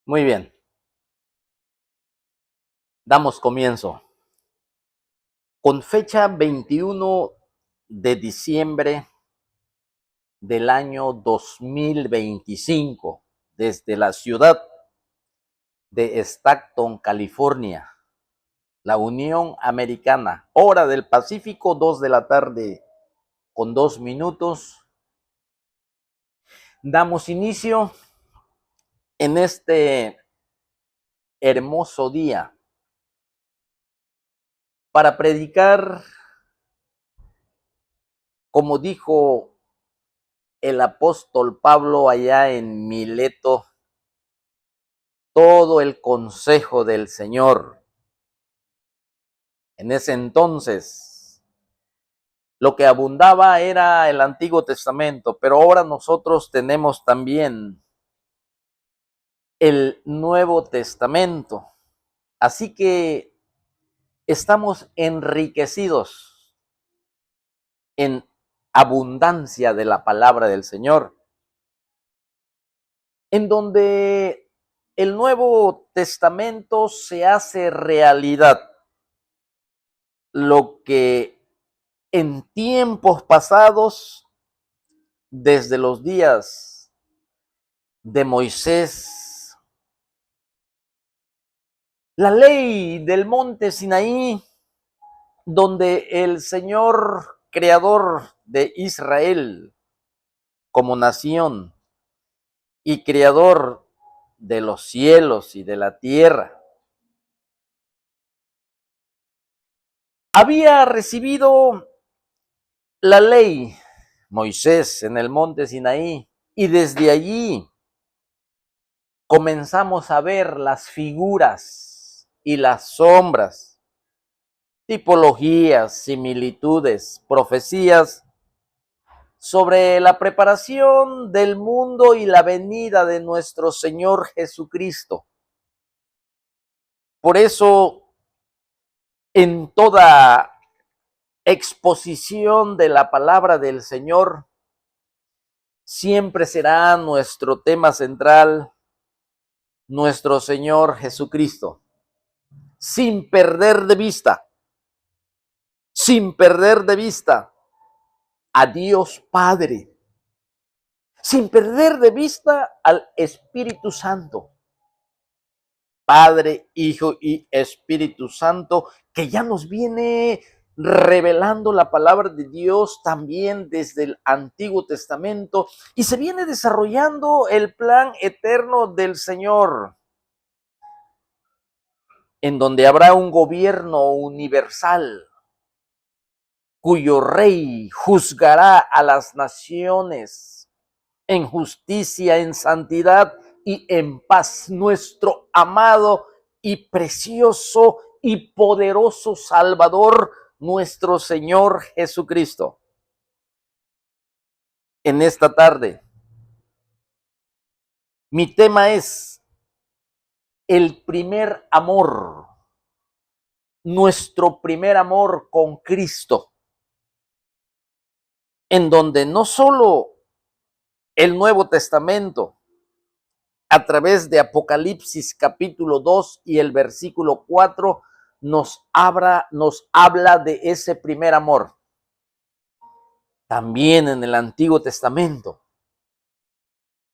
Muy bien, damos comienzo. Con fecha 21 de diciembre del año 2025, desde la ciudad de Stockton, California, la Unión Americana, hora del Pacífico, 2 de la tarde con 2 minutos. Damos inicio en este hermoso día para predicar, como dijo el apóstol Pablo allá en Mileto, todo el consejo del Señor. En ese entonces, lo que abundaba era el Antiguo Testamento, pero ahora nosotros tenemos también el Nuevo Testamento. Así que estamos enriquecidos en abundancia de la palabra del Señor, en donde el Nuevo Testamento se hace realidad. Lo que en tiempos pasados, desde los días de Moisés, la ley del monte Sinaí, donde el Señor creador de Israel como nación y creador de los cielos y de la tierra, había recibido la ley Moisés en el monte Sinaí, y desde allí comenzamos a ver las figuras y las sombras, tipologías, similitudes, profecías sobre la preparación del mundo y la venida de nuestro Señor Jesucristo. Por eso, en toda exposición de la palabra del Señor, siempre será nuestro tema central nuestro Señor Jesucristo, sin perder de vista, sin perder de vista a Dios Padre, sin perder de vista al Espíritu Santo, Padre, Hijo y Espíritu Santo, que ya nos viene revelando la palabra de Dios también desde el Antiguo Testamento, y se viene desarrollando el plan eterno del Señor, en donde habrá un gobierno universal cuyo rey juzgará a las naciones en justicia, en santidad y en paz. Nuestro amado y precioso y poderoso Salvador, nuestro Señor Jesucristo. En esta tarde, mi tema es el primer amor, nuestro primer amor con Cristo, en donde no solo el Nuevo Testamento, a través de Apocalipsis capítulo 2 y el versículo 4, nos habla de ese primer amor. También en el Antiguo Testamento,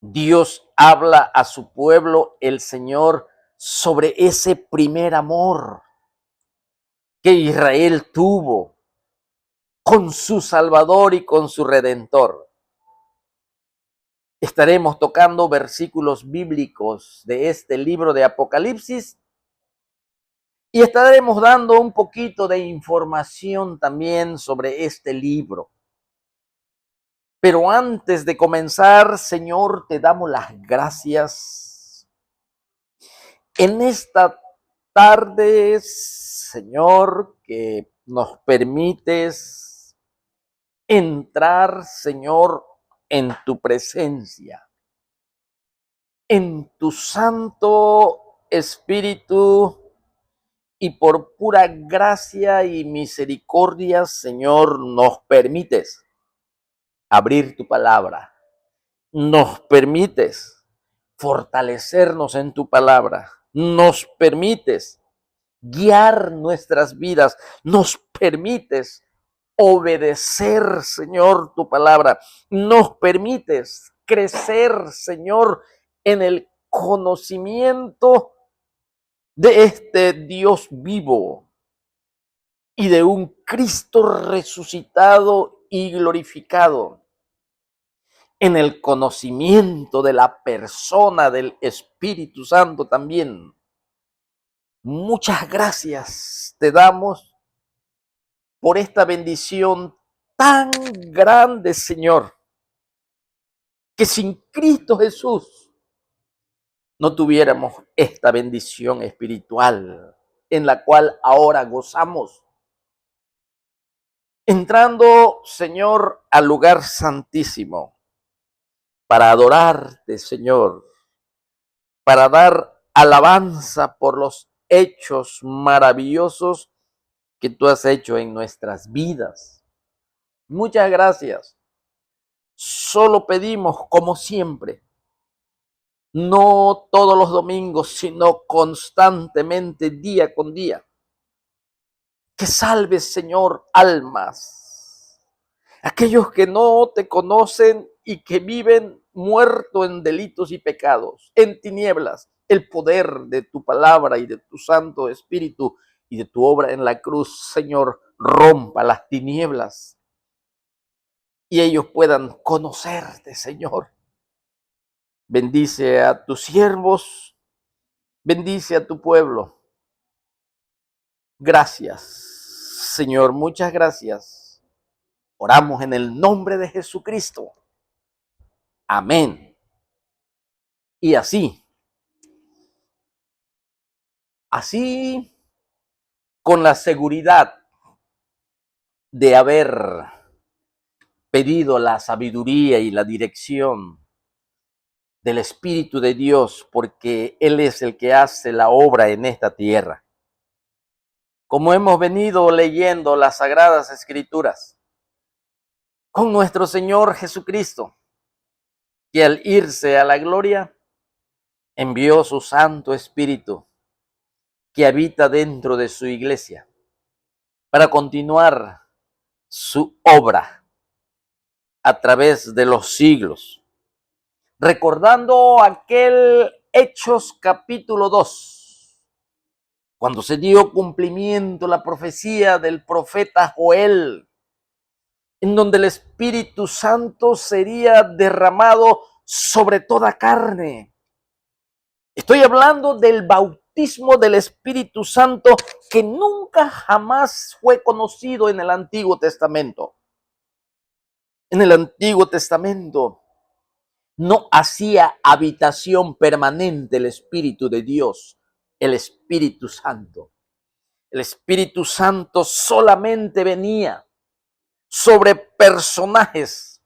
Dios habla a su pueblo, el Señor, sobre ese primer amor que Israel tuvo con su Salvador y con su Redentor. Estaremos tocando versículos bíblicos de este libro de Apocalipsis y estaremos dando un poquito de información también sobre este libro. Pero antes de comenzar, Señor, te damos las gracias en esta tarde, Señor, que nos permites entrar, Señor, en tu presencia, en tu Santo Espíritu, y por pura gracia y misericordia, Señor, nos permites abrir tu palabra, nos permites fortalecernos en tu palabra, nos permites guiar nuestras vidas, nos permites obedecer, Señor, tu palabra, nos permites crecer, Señor, en el conocimiento de este Dios vivo y de un Cristo resucitado y glorificado, en el conocimiento de la persona del Espíritu Santo también. Muchas gracias te damos por esta bendición tan grande, Señor, que sin Cristo Jesús no tuviéramos esta bendición espiritual en la cual ahora gozamos. Entrando, Señor, al lugar santísimo para adorarte, Señor, para dar alabanza por los hechos maravillosos que tú has hecho en nuestras vidas. Muchas gracias. Solo pedimos, como siempre, no todos los domingos, sino constantemente, día con día, que salves, Señor, almas, aquellos que no te conocen y que viven muertos en delitos y pecados, en tinieblas. El poder de tu palabra y de tu Santo Espíritu y de tu obra en la cruz, Señor, rompa las tinieblas y ellos puedan conocerte, Señor. Bendice a tus siervos, bendice a tu pueblo. Gracias, Señor, muchas gracias. Oramos en el nombre de Jesucristo. Amén. Y así, con la seguridad de haber pedido la sabiduría y la dirección del Espíritu de Dios, porque Él es el que hace la obra en esta tierra. Como hemos venido leyendo las Sagradas Escrituras, con nuestro Señor Jesucristo, que al irse a la gloria, envió su Santo Espíritu, que habita dentro de su iglesia, para continuar su obra a través de los siglos. Recordando aquel Hechos capítulo 2, cuando se dio cumplimiento la profecía del profeta Joel, en donde el Espíritu Santo sería derramado sobre toda carne. Estoy hablando del bautismo del Espíritu Santo que nunca jamás fue conocido en el Antiguo Testamento. En el Antiguo Testamento no hacía habitación permanente el Espíritu de Dios, el Espíritu Santo. El Espíritu Santo solamente venía sobre personajes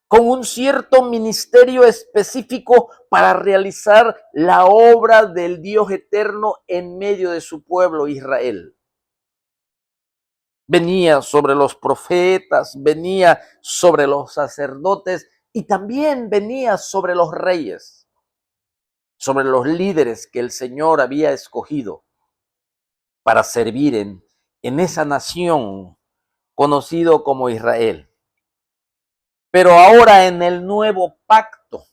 con un cierto ministerio específico para realizar la obra del Dios eterno en medio de su pueblo Israel. Venía sobre los profetas, venía sobre los sacerdotes y también venía sobre los reyes, sobre los líderes que el Señor había escogido para servir en esa nación conocido como Israel. Pero ahora en el nuevo pacto,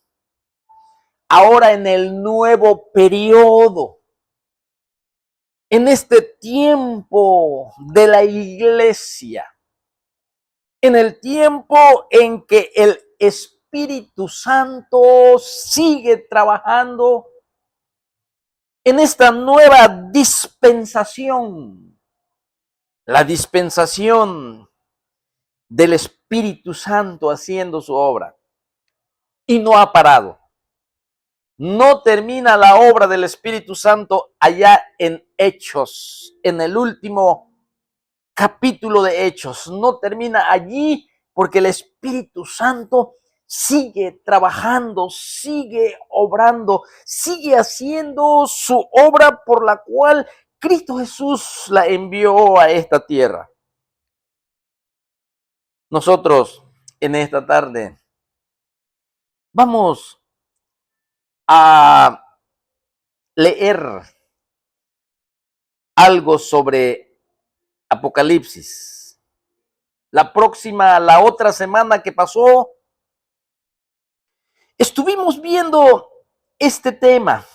ahora en el nuevo periodo, en este tiempo de la iglesia, en el tiempo en que el Espíritu Santo sigue trabajando en esta nueva dispensación, la dispensación del Espíritu Santo haciendo su obra. Y no ha parado. No termina la obra del Espíritu Santo allá en Hechos, en el último capítulo de Hechos. No termina allí porque el Espíritu Santo sigue trabajando, sigue obrando, sigue haciendo su obra por la cual Cristo Jesús la envió a esta tierra. Nosotros en esta tarde vamos a leer algo sobre Apocalipsis. La otra semana que pasó, estuvimos viendo este tema.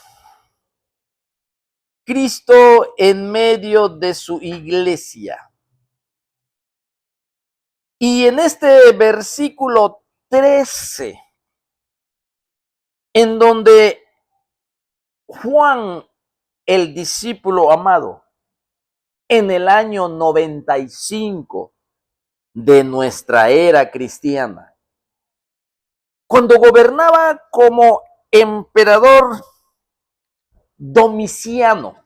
Cristo en medio de su iglesia. Y en este versículo 13, en donde Juan, el discípulo amado, en el año 95 de nuestra era cristiana, cuando gobernaba como emperador Domiciano,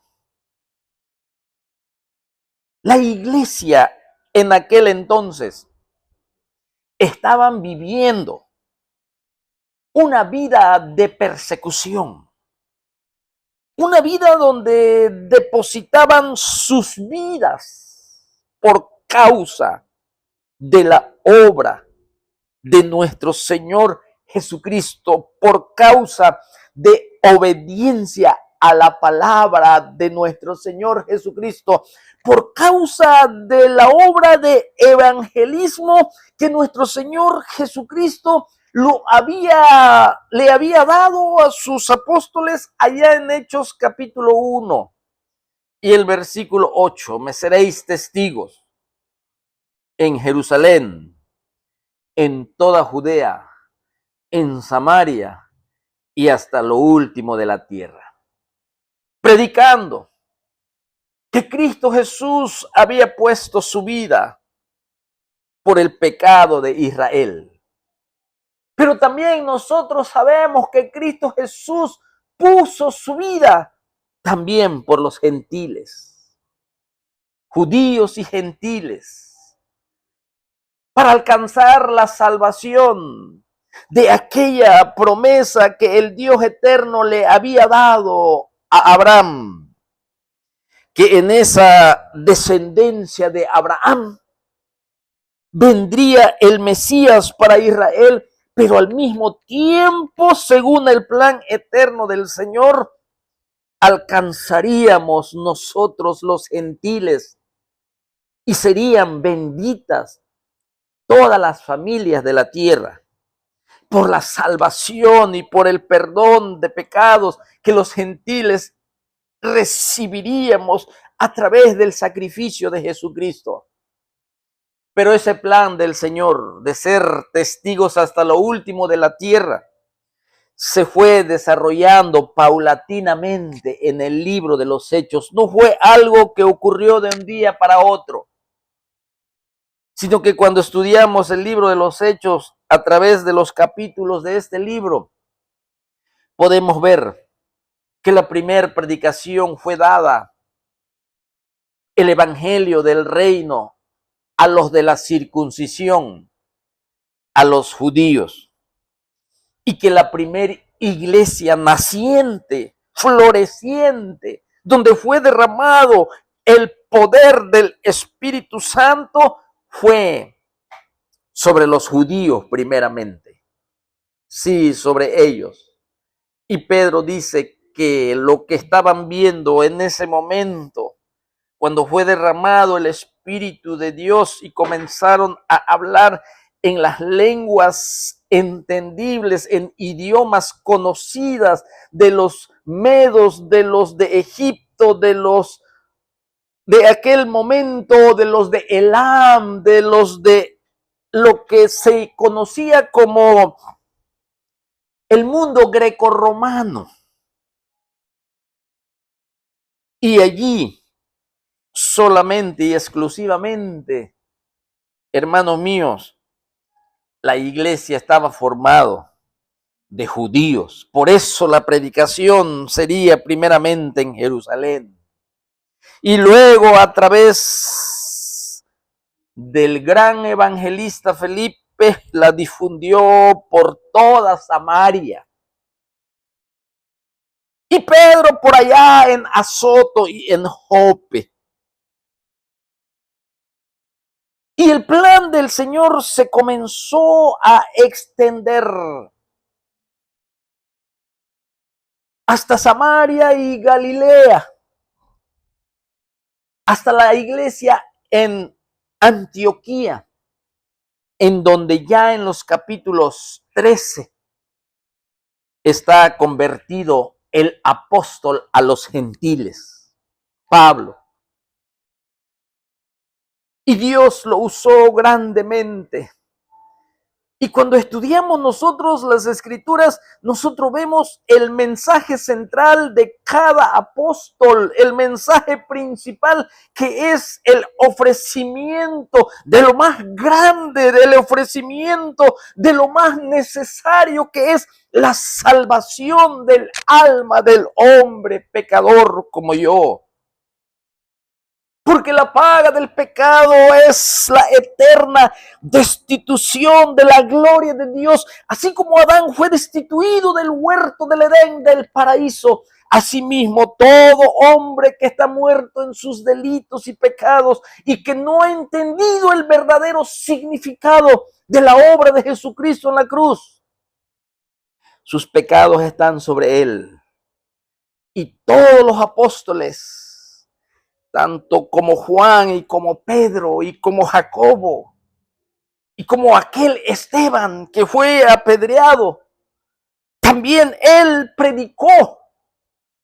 la iglesia en aquel entonces estaban viviendo una vida de persecución, una vida donde depositaban sus vidas por causa de la obra de nuestro Señor Jesucristo, por causa de obediencia a la palabra de nuestro Señor Jesucristo, por causa de la obra de evangelismo que nuestro Señor Jesucristo le había dado a sus apóstoles allá en Hechos capítulo 1 y el versículo 8. Me seréis testigos en Jerusalén, en toda Judea, en Samaria y hasta lo último de la tierra. Predicando que Cristo Jesús había puesto su vida por el pecado de Israel. Pero también nosotros sabemos que Cristo Jesús puso su vida también por los gentiles, judíos y gentiles, para alcanzar la salvación de aquella promesa que el Dios eterno le había dado a Abraham, que en esa descendencia de Abraham vendría el Mesías para Israel, pero al mismo tiempo, según el plan eterno del Señor, alcanzaríamos nosotros los gentiles y serían benditas todas las familias de la tierra por la salvación y por el perdón de pecados que los gentiles recibiríamos a través del sacrificio de Jesucristo. Pero ese plan del Señor de ser testigos hasta lo último de la tierra se fue desarrollando paulatinamente en el libro de los Hechos. No fue algo que ocurrió de un día para otro, sino que cuando estudiamos el libro de los Hechos a través de los capítulos de este libro, podemos ver que la primera predicación fue dada, el evangelio del reino, a los de la circuncisión, a los judíos, y que la primera iglesia naciente, floreciente, donde fue derramado el poder del Espíritu Santo, fue sobre los judíos primeramente. Sí, sobre ellos. Y Pedro dice que lo que estaban viendo en ese momento, cuando fue derramado el Espíritu de Dios y comenzaron a hablar en las lenguas entendibles, en idiomas conocidas de los medos, de los de Egipto, de los de aquel momento, de los de Elam, de los de lo que se conocía como el mundo grecorromano. Y allí solamente y exclusivamente, hermanos míos, la iglesia estaba formada de judíos. Por eso la predicación sería primeramente en Jerusalén. Y luego a través del gran evangelista Felipe la difundió por toda Samaria. Y Pedro por allá en Azoto y en Jope. Y el plan del Señor se comenzó a extender. hasta Samaria y Galilea, hasta la iglesia en Antioquía, en donde ya en los capítulos 13 está convertido el apóstol a los gentiles, Pablo. Y Dios lo usó grandemente. Y cuando estudiamos nosotros las escrituras, nosotros vemos el mensaje central de cada apóstol, el mensaje principal, que es el ofrecimiento de lo más grande, del ofrecimiento de lo más necesario, que es la salvación del alma del hombre pecador como yo. Porque la paga del pecado es la eterna destitución de la gloria de Dios. Así como Adán fue destituido del huerto del Edén, del paraíso, asimismo todo hombre que está muerto en sus delitos y pecados y que no ha entendido el verdadero significado de la obra de Jesucristo en la cruz, sus pecados están sobre él. Y todos los apóstoles, tanto como Juan y como Pedro y como Jacobo y como aquel Esteban que fue apedreado, también él predicó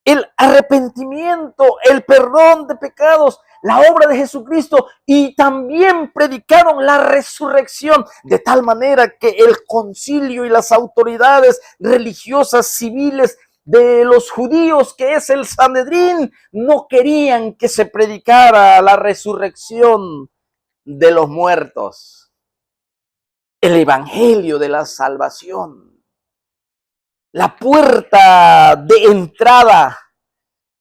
el arrepentimiento, el perdón de pecados, la obra de Jesucristo, y también predicaron la resurrección, de tal manera que el concilio y las autoridades religiosas civiles de los judíos, que es el Sanedrín, no querían que se predicara la resurrección de los muertos, el evangelio de la salvación, la puerta de entrada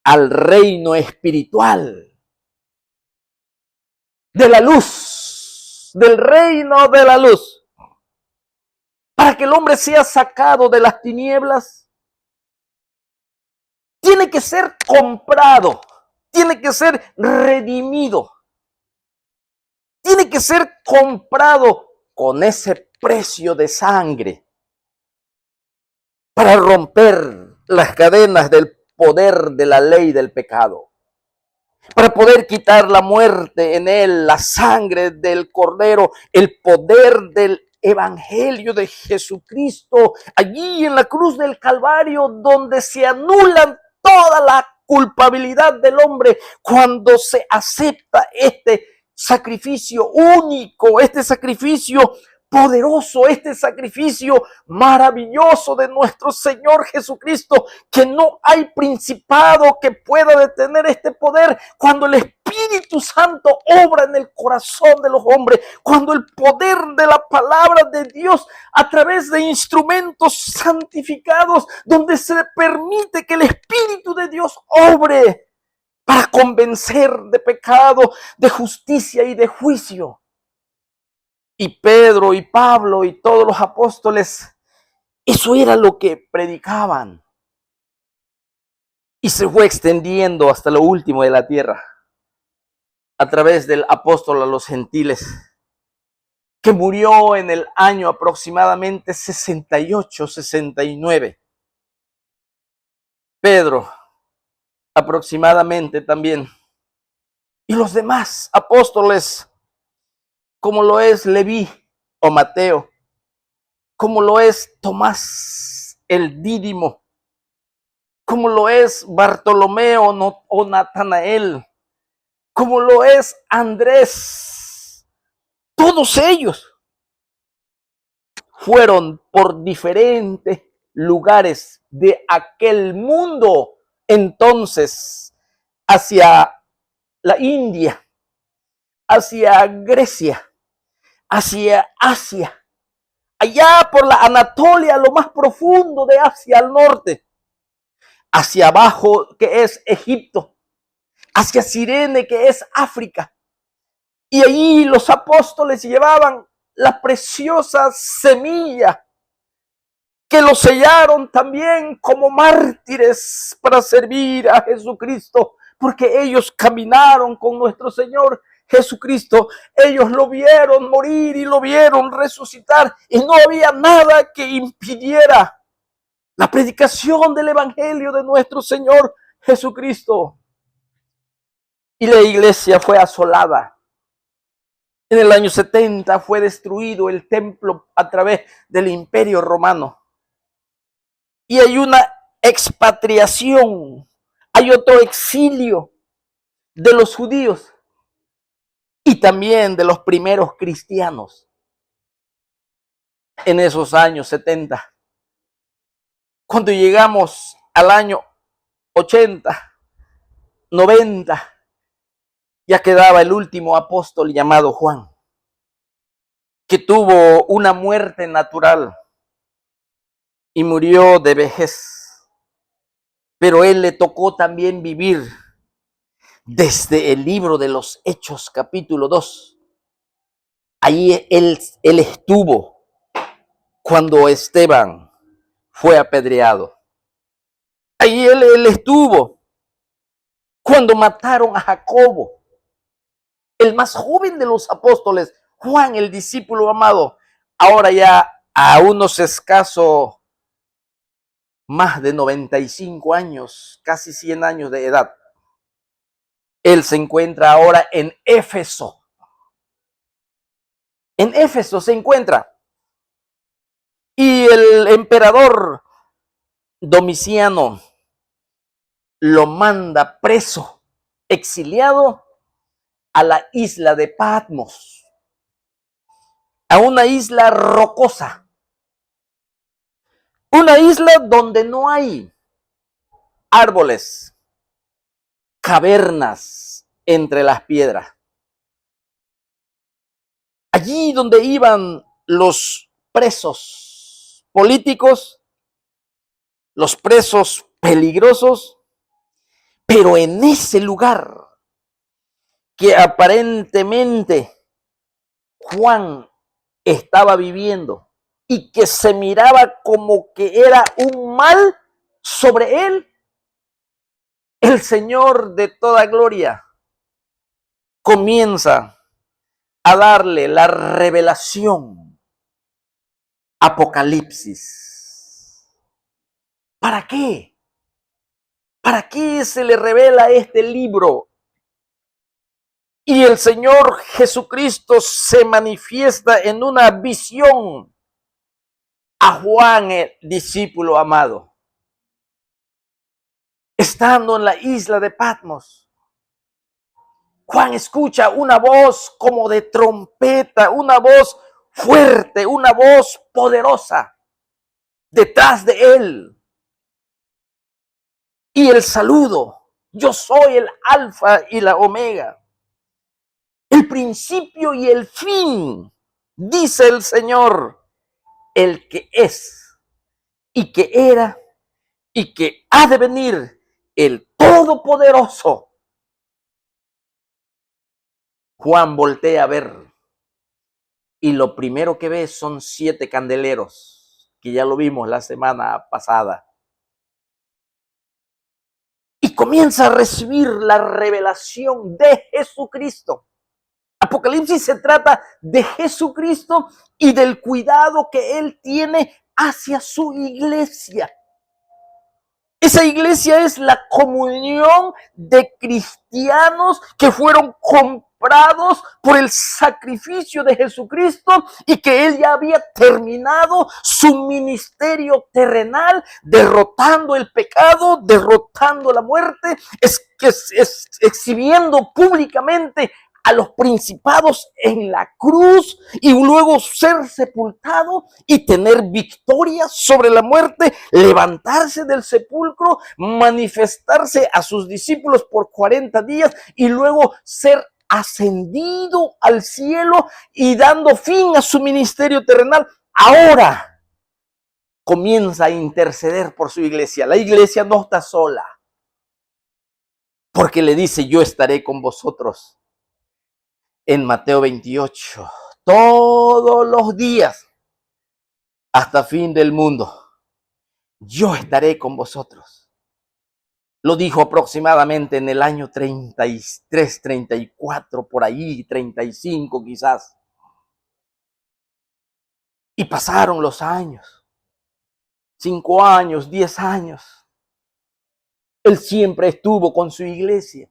al reino espiritual, de la luz, del reino de la luz, para que el hombre sea sacado de las tinieblas. Tiene que ser comprado, tiene que ser redimido, tiene que ser comprado con ese precio de sangre para romper las cadenas del poder de la ley del pecado, para poder quitar la muerte en él, la sangre del Cordero, el poder del evangelio de Jesucristo, allí en la cruz del Calvario, donde se anulan toda la culpabilidad del hombre cuando se acepta este sacrificio único, este sacrificio poderoso, este sacrificio maravilloso de nuestro Señor Jesucristo, que no hay principado que pueda detener este poder cuando el Espíritu Santo obra en el corazón de los hombres, cuando el poder de la palabra de Dios a través de instrumentos santificados, donde se permite que el Espíritu de Dios obre para convencer de pecado, de justicia y de juicio. Y Pedro y Pablo y todos los apóstoles, eso era lo que predicaban. Y se fue extendiendo hasta lo último de la tierra, a través del apóstol a los gentiles, que murió en el año aproximadamente 68, 69. Pedro, aproximadamente también. Y los demás apóstoles, como lo es Leví o Mateo, como lo es Tomás el Dídimo, como lo es Bartolomeo o Natanael, como lo es Andrés. Todos ellos fueron por diferentes lugares de aquel mundo entonces hacia la India, hacia Grecia, hacia Asia, allá por la Anatolia, lo más profundo de Asia al norte, hacia abajo que es Egipto, hacia Cirene que es África. Y allí los apóstoles llevaban la preciosa semilla que los sellaron también como mártires para servir a Jesucristo, porque ellos caminaron con nuestro Señor Jesucristo, ellos lo vieron morir y lo vieron resucitar, y no había nada que impidiera la predicación del Evangelio de nuestro Señor Jesucristo. Y la iglesia fue asolada. En el año 70 fue destruido el templo a través del Imperio Romano. Y hay una expatriación, hay otro exilio de los judíos y también de los primeros cristianos en esos años 70. Cuando llegamos al año 80, 90, ya quedaba el último apóstol llamado Juan, que tuvo una muerte natural y murió de vejez. Pero él le tocó también vivir desde el libro de los Hechos, capítulo 2. Ahí él estuvo cuando Esteban fue apedreado. Ahí él estuvo cuando mataron a Jacobo, el más joven de los apóstoles, Juan, el discípulo amado, ahora ya a unos escasos más de 95 años, casi 100 años de edad. Él se encuentra ahora en Éfeso. En Éfeso se encuentra. Y el emperador Domiciano lo manda preso, exiliado a la isla de Patmos, a una isla rocosa, una isla donde no hay árboles, cavernas entre las piedras. Allí donde iban los presos políticos, los presos peligrosos, pero en ese lugar que aparentemente Juan estaba viviendo y que se miraba como que era un mal sobre él, el Señor de toda gloria comienza a darle la revelación, Apocalipsis. ¿Para qué? ¿Para qué se le revela este libro? Y el Señor Jesucristo se manifiesta en una visión a Juan, el discípulo amado, estando en la isla de Patmos. Juan escucha una voz como de trompeta, una voz fuerte, una voz poderosa detrás de él. Y el saludo: yo soy el alfa y la omega, el principio y el fin, dice el Señor, el que es y que era y que ha de venir, el Todopoderoso. Juan voltea a ver y lo primero que ve son 7 candeleros, que ya lo vimos la semana pasada. Y comienza a recibir la revelación de Jesucristo. Apocalipsis se trata de Jesucristo y del cuidado que Él tiene hacia su iglesia. Esa iglesia es la comunión de cristianos que fueron comprados por el sacrificio de Jesucristo y que Él ya había terminado su ministerio terrenal, derrotando el pecado, derrotando la muerte, exhibiendo públicamente a los principados en la cruz y luego ser sepultado y tener victoria sobre la muerte, levantarse del sepulcro, manifestarse a sus discípulos por 40 días y luego ser ascendido al cielo y dando fin a su ministerio terrenal. Ahora comienza a interceder por su iglesia. La iglesia no está sola, porque le dice: yo estaré con vosotros. En Mateo 28, todos los días hasta fin del mundo, yo estaré con vosotros. Lo dijo aproximadamente en el año 33, 34, por ahí, 35 quizás. Y pasaron los años. 5 años, 10 años. Él siempre estuvo con su iglesia.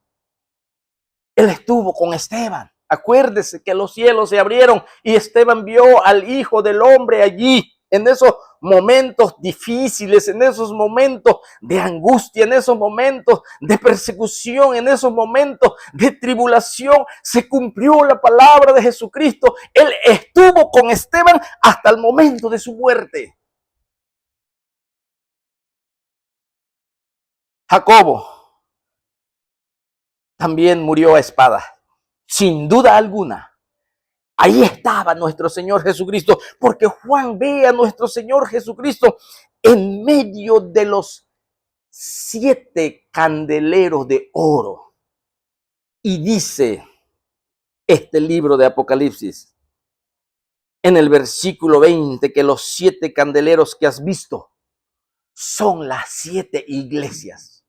Él estuvo con Esteban. Acuérdese que los cielos se abrieron y Esteban vio al Hijo del Hombre allí, en esos momentos difíciles, en esos momentos de angustia, en esos momentos de persecución, en esos momentos de tribulación. Se cumplió la palabra de Jesucristo. Él estuvo con Esteban hasta el momento de su muerte. Jacobo también murió a espada, sin duda alguna. Ahí estaba nuestro Señor Jesucristo, porque Juan ve a nuestro Señor Jesucristo en medio de los 7 candeleros de oro. Y dice este libro de Apocalipsis, en el versículo 20, que los 7 candeleros que has visto son las 7 iglesias.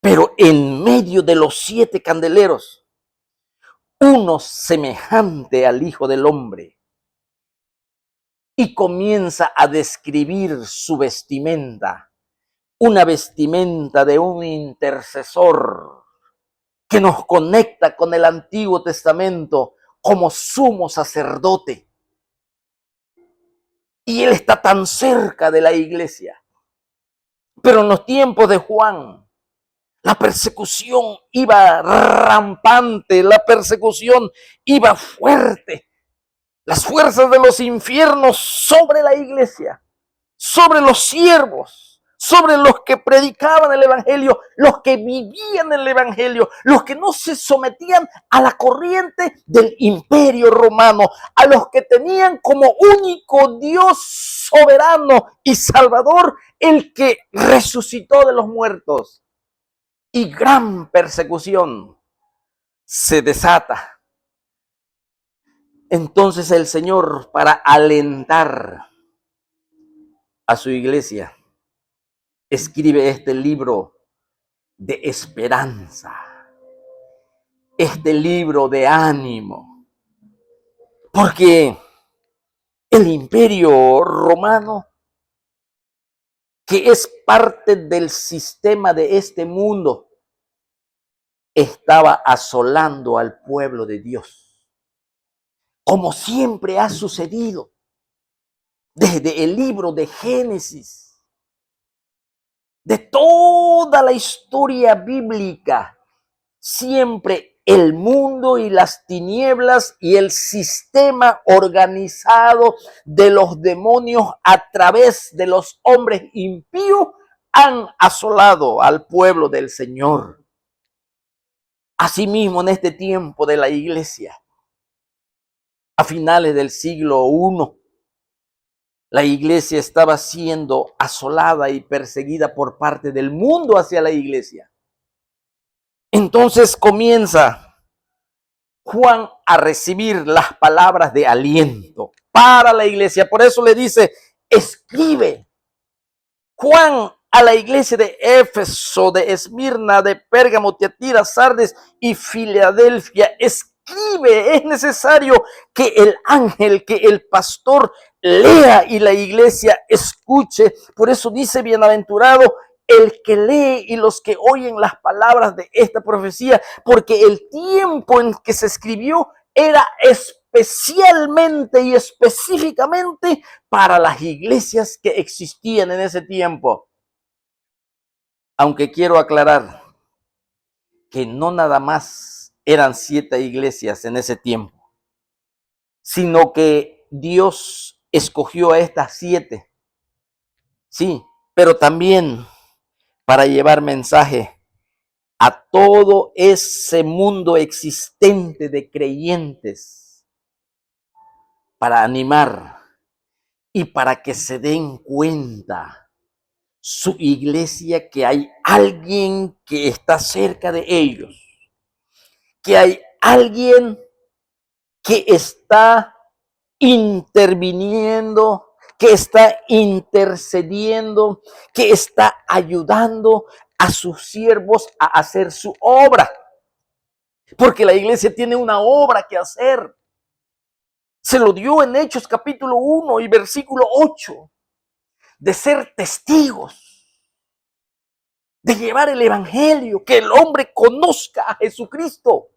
Pero en medio de los 7 candeleros, uno semejante al Hijo del Hombre, y comienza a describir su vestimenta, una vestimenta de un intercesor que nos conecta con el Antiguo Testamento como sumo sacerdote. Y él está tan cerca de la iglesia. Pero en los tiempos de Juan, la persecución iba rampante, la persecución iba fuerte. Las fuerzas de los infiernos sobre la iglesia, sobre los siervos, sobre los que predicaban el evangelio, los que vivían el evangelio, los que no se sometían a la corriente del imperio romano, a los que tenían como único Dios soberano y salvador el que resucitó de los muertos. Y gran persecución se desata. Entonces el Señor, para alentar a su iglesia, escribe este libro de esperanza, este libro de ánimo, porque el imperio romano, que es parte del sistema de este mundo, estaba asolando al pueblo de Dios, como siempre ha sucedido desde el libro de Génesis, de toda la historia bíblica. Siempre el mundo y las tinieblas y el sistema organizado de los demonios a través de los hombres impíos han asolado al pueblo del Señor. Asimismo, en este tiempo de la iglesia, a finales del siglo I, la iglesia estaba siendo asolada y perseguida por parte del mundo hacia la iglesia. Entonces comienza Juan a recibir las palabras de aliento para la iglesia. Por eso le dice, escribe. Juan a la iglesia de Éfeso, de Esmirna, de Pérgamo, Tiatira, Sardes y Filadelfia, escribe. Es necesario que el ángel, que el pastor lea y la iglesia escuche. Por eso dice, bienaventurado el que lee y los que oyen las palabras de esta profecía, porque el tiempo en que se escribió era especialmente y específicamente para las iglesias que existían en ese tiempo. Aunque quiero aclarar que no nada más eran 7 iglesias en ese tiempo, sino que Dios escogió a estas 7, sí, pero también para llevar mensaje a todo ese mundo existente de creyentes, para animar y para que se den cuenta su iglesia que hay alguien que está cerca de ellos, que hay alguien que está interviniendo, que está intercediendo, que está ayudando a sus siervos a hacer su obra. Porque la iglesia tiene una obra que hacer. Se lo dio en Hechos capítulo 1 y versículo 8. de ser testigos, de llevar el evangelio, que el hombre conozca a Jesucristo,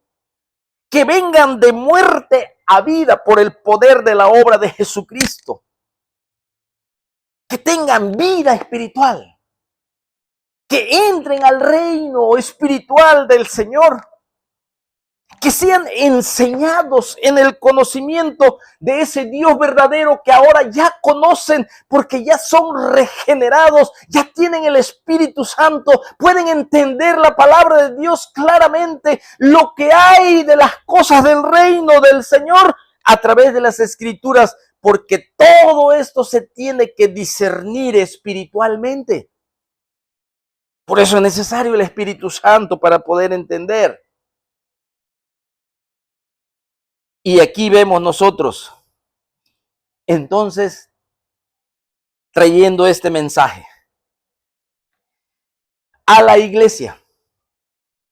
que vengan de muerte a vida por el poder de la obra de Jesucristo, que tengan vida espiritual, que entren al reino espiritual del Señor, que sean enseñados en el conocimiento de ese Dios verdadero que ahora ya conocen porque ya son regenerados, ya tienen el Espíritu Santo, pueden entender la palabra de Dios claramente, lo que hay de las cosas del reino del Señor a través de las Escrituras, porque todo esto se tiene que discernir espiritualmente. Por eso es necesario el Espíritu Santo para poder entender. Y aquí vemos nosotros, entonces, trayendo este mensaje a la iglesia,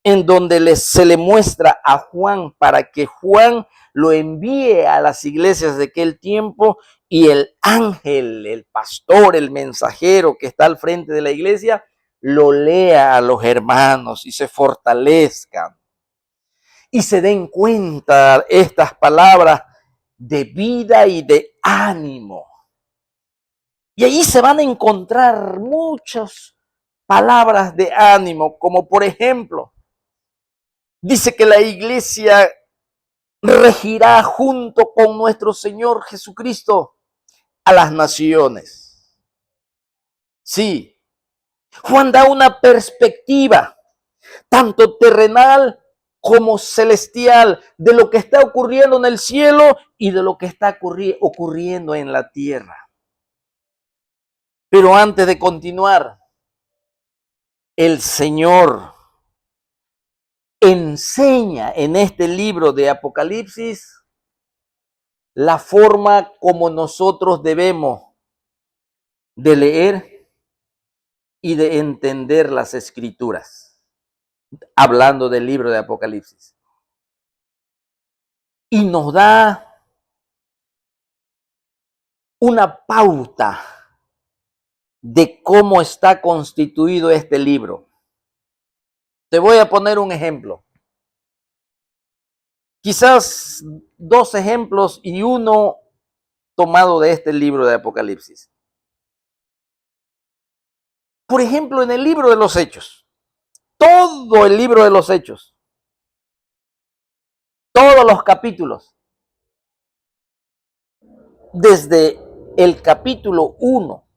en donde se le muestra a Juan para que Juan lo envíe a las iglesias de aquel tiempo y el ángel, el pastor, el mensajero que está al frente de la iglesia, lo lea a los hermanos y se fortalezcan y se den cuenta estas palabras de vida y de ánimo. Y ahí se van a encontrar muchas palabras de ánimo, como por ejemplo, dice que la iglesia regirá junto con nuestro Señor Jesucristo a las naciones. Sí, Juan da una perspectiva, tanto terrenal como celestial, de lo que está ocurriendo en el cielo y de lo que está ocurriendo en la tierra. Pero antes de continuar, el Señor enseña en este libro de Apocalipsis la forma como nosotros debemos de leer y de entender las Escrituras, hablando del libro de Apocalipsis. Y nos da una pauta de cómo está constituido este libro. Te voy a poner un ejemplo. Quizás dos ejemplos y uno tomado de este libro de Apocalipsis. Por ejemplo, en el libro de los Hechos, todo el libro de los Hechos, todos los capítulos, desde el capítulo 1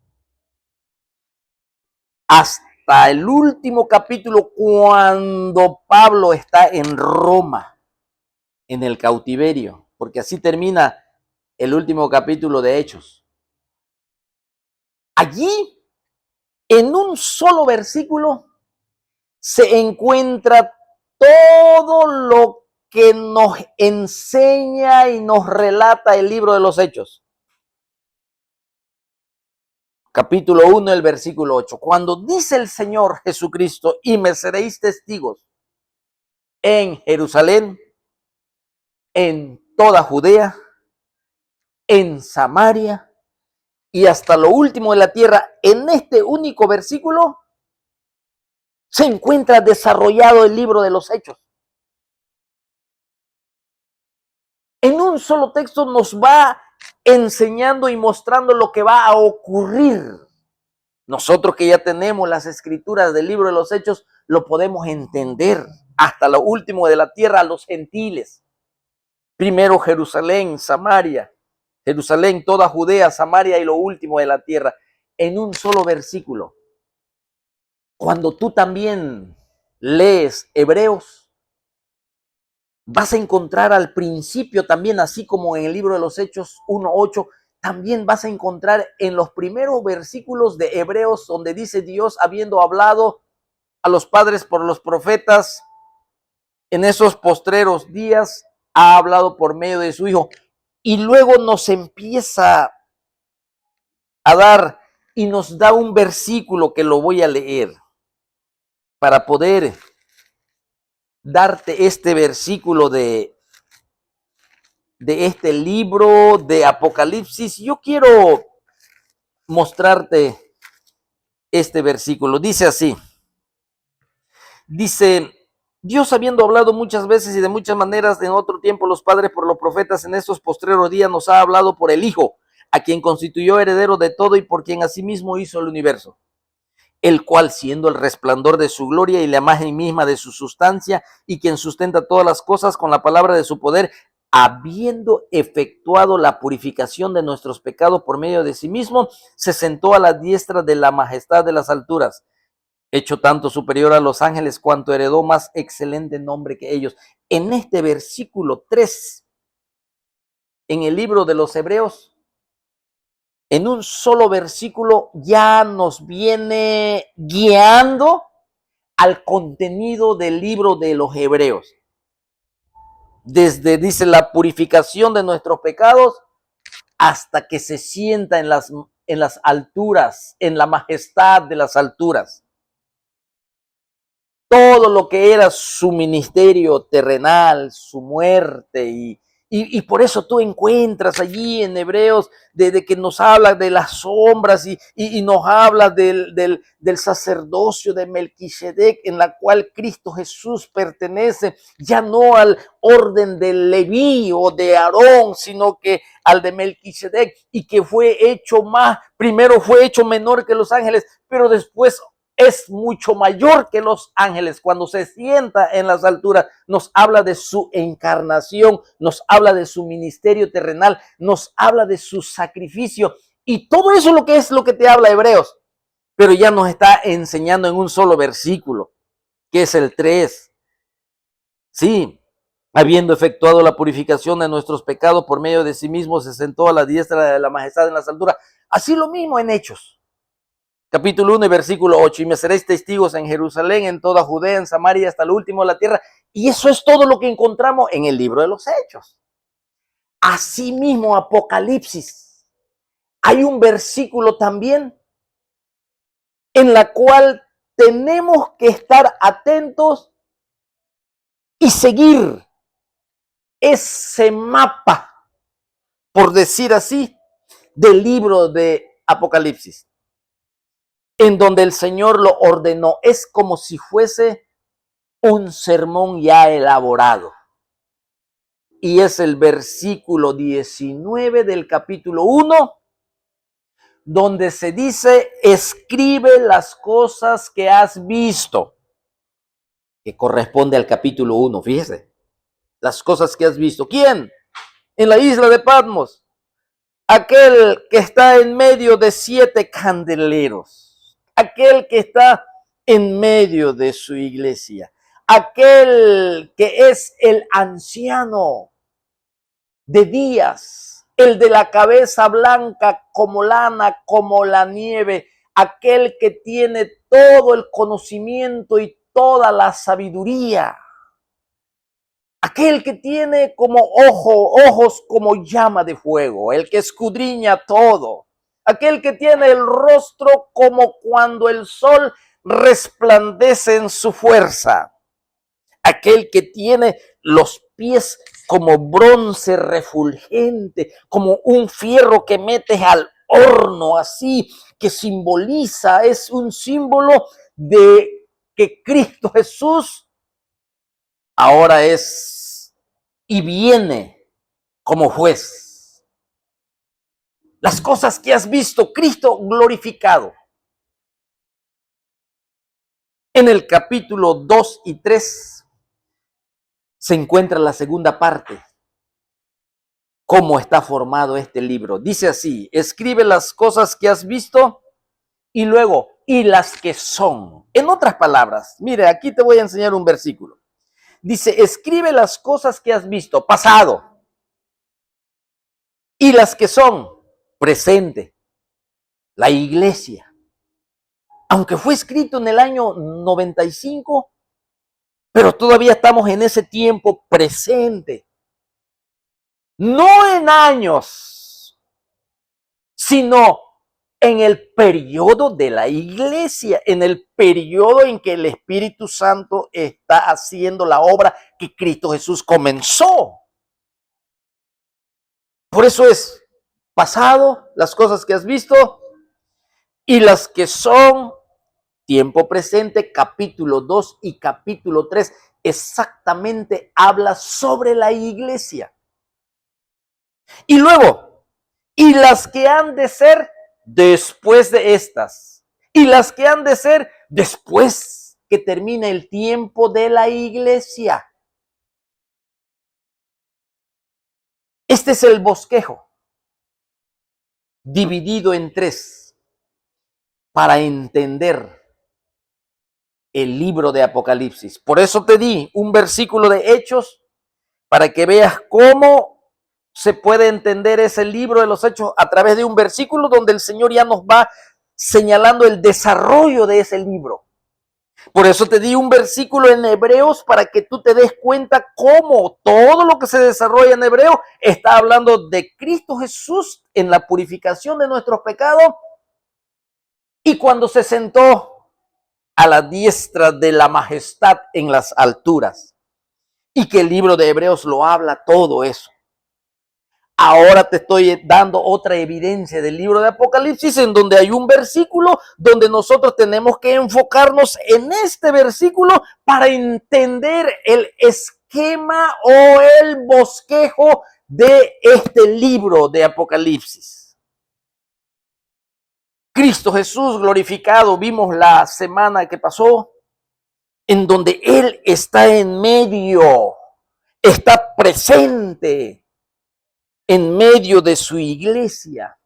hasta el último capítulo, cuando Pablo está en Roma, en el cautiverio, porque así termina el último capítulo de Hechos. Allí, en un solo versículo, se encuentra todo lo que nos enseña y nos relata el libro de los Hechos. Capítulo 1, el versículo 8. Cuando dice el Señor Jesucristo, y me seréis testigos en Jerusalén, en toda Judea, en Samaria y hasta lo último de la tierra, en este único versículo se encuentra desarrollado el libro de los Hechos. En un solo texto nos va enseñando y mostrando lo que va a ocurrir. Nosotros que ya tenemos las escrituras del libro de los Hechos, lo podemos entender hasta lo último de la tierra a los gentiles. Primero Jerusalén, Samaria, Jerusalén, toda Judea, Samaria y lo último de la tierra, en un solo versículo. Cuando tú también lees Hebreos, vas a encontrar al principio también, así como en el libro de los Hechos 1:8, también vas a encontrar en los primeros versículos de Hebreos donde dice Dios, habiendo hablado a los padres por los profetas, en esos postreros días ha hablado por medio de su Hijo. Y luego nos empieza a dar y nos da un versículo que lo voy a leer para poder darte este versículo de este libro de Apocalipsis. Yo quiero mostrarte este versículo. Dice así, dice, Dios habiendo hablado muchas veces y de muchas maneras en otro tiempo los padres por los profetas, en estos postreros días nos ha hablado por el Hijo, a quien constituyó heredero de todo y por quien asimismo hizo el universo, el cual siendo el resplandor de su gloria y la imagen misma de su sustancia y quien sustenta todas las cosas con la palabra de su poder, habiendo efectuado la purificación de nuestros pecados por medio de sí mismo, se sentó a la diestra de la majestad de las alturas, hecho tanto superior a los ángeles cuanto heredó más excelente nombre que ellos. En este versículo 3, en el libro de los Hebreos, en un solo versículo ya nos viene guiando al contenido del libro de los Hebreos. Desde, dice, la purificación de nuestros pecados hasta que se sienta en las alturas, en la majestad de las alturas. Todo lo que era su ministerio terrenal, su muerte, y por eso tú encuentras allí en Hebreos de que nos habla de las sombras y nos habla del sacerdocio de Melquisedec, en la cual Cristo Jesús pertenece, ya no al orden de Leví o de Aarón, sino que al de Melquisedec, y que fue hecho primero fue hecho menor que los ángeles, pero después es mucho mayor que los ángeles. Cuando se sienta en las alturas, nos habla de su encarnación, nos habla de su ministerio terrenal, nos habla de su sacrificio, y todo eso es lo que te habla Hebreos, pero ya nos está enseñando en un solo versículo, que es el 3. Sí, habiendo efectuado la purificación de nuestros pecados por medio de sí mismo, se sentó a la diestra de la majestad en las alturas. Así lo mismo en Hechos. Capítulo 1 y versículo 8, y me seréis testigos en Jerusalén, en toda Judea, en Samaria, hasta lo último de la tierra. Y eso es todo lo que encontramos en el libro de los Hechos. Asimismo, Apocalipsis. Hay un versículo también en la cual tenemos que estar atentos y seguir ese mapa, por decir así, del libro de Apocalipsis, en donde el Señor lo ordenó. Es como si fuese un sermón ya elaborado. Y es el versículo 19 del capítulo 1, donde se dice, escribe las cosas que has visto, que corresponde al capítulo 1, fíjese, las cosas que has visto. ¿Quién? En la isla de Patmos, aquel que está en medio de 7 candeleros, aquel que está en medio de su iglesia, aquel que es el anciano de días, el de la cabeza blanca como lana, como la nieve, aquel que tiene todo el conocimiento y toda la sabiduría, aquel que tiene como ojos como llama de fuego, el que escudriña todo, aquel que tiene el rostro como cuando el sol resplandece en su fuerza, aquel que tiene los pies como bronce refulgente, como un fierro que metes al horno, así, que simboliza, es un símbolo de que Cristo Jesús ahora es y viene como juez. Las cosas que has visto, Cristo glorificado. En el capítulo 2 y 3 se encuentra la segunda parte. ¿Cómo está formado este libro? Dice así, escribe las cosas que has visto y luego, y las que son. En otras palabras, mire, aquí te voy a enseñar un versículo. Dice, escribe las cosas que has visto, pasado, y las que son, presente, la iglesia. Aunque fue escrito en el año 95, pero todavía estamos en ese tiempo presente. No en años, sino en el periodo de la iglesia, en el periodo en que el Espíritu Santo está haciendo la obra que Cristo Jesús comenzó. Por eso es pasado, las cosas que has visto, Y las que son tiempo presente, capítulo 2 y capítulo 3, exactamente habla sobre la iglesia. Y luego, y las que han de ser después de estas, y las que han de ser después que termine el tiempo de la iglesia. Este es el bosquejo, dividido en tres, para entender el libro de Apocalipsis. Por eso te di un versículo de Hechos, para que veas cómo se puede entender ese libro de los Hechos a través de un versículo donde el Señor ya nos va señalando el desarrollo de ese libro. Por eso te di un versículo en Hebreos para que tú te des cuenta cómo todo lo que se desarrolla en Hebreo está hablando de Cristo Jesús en la purificación de nuestros pecados y cuando se sentó a la diestra de la majestad en las alturas. Y que el libro de Hebreos lo habla todo eso. Ahora te estoy dando otra evidencia del libro de Apocalipsis en donde hay un versículo donde nosotros tenemos que enfocarnos en este versículo para entender el esquema o el bosquejo de este libro de Apocalipsis. Cristo Jesús glorificado, vimos la semana que pasó, en donde Él está en medio, está presente en medio de su iglesia.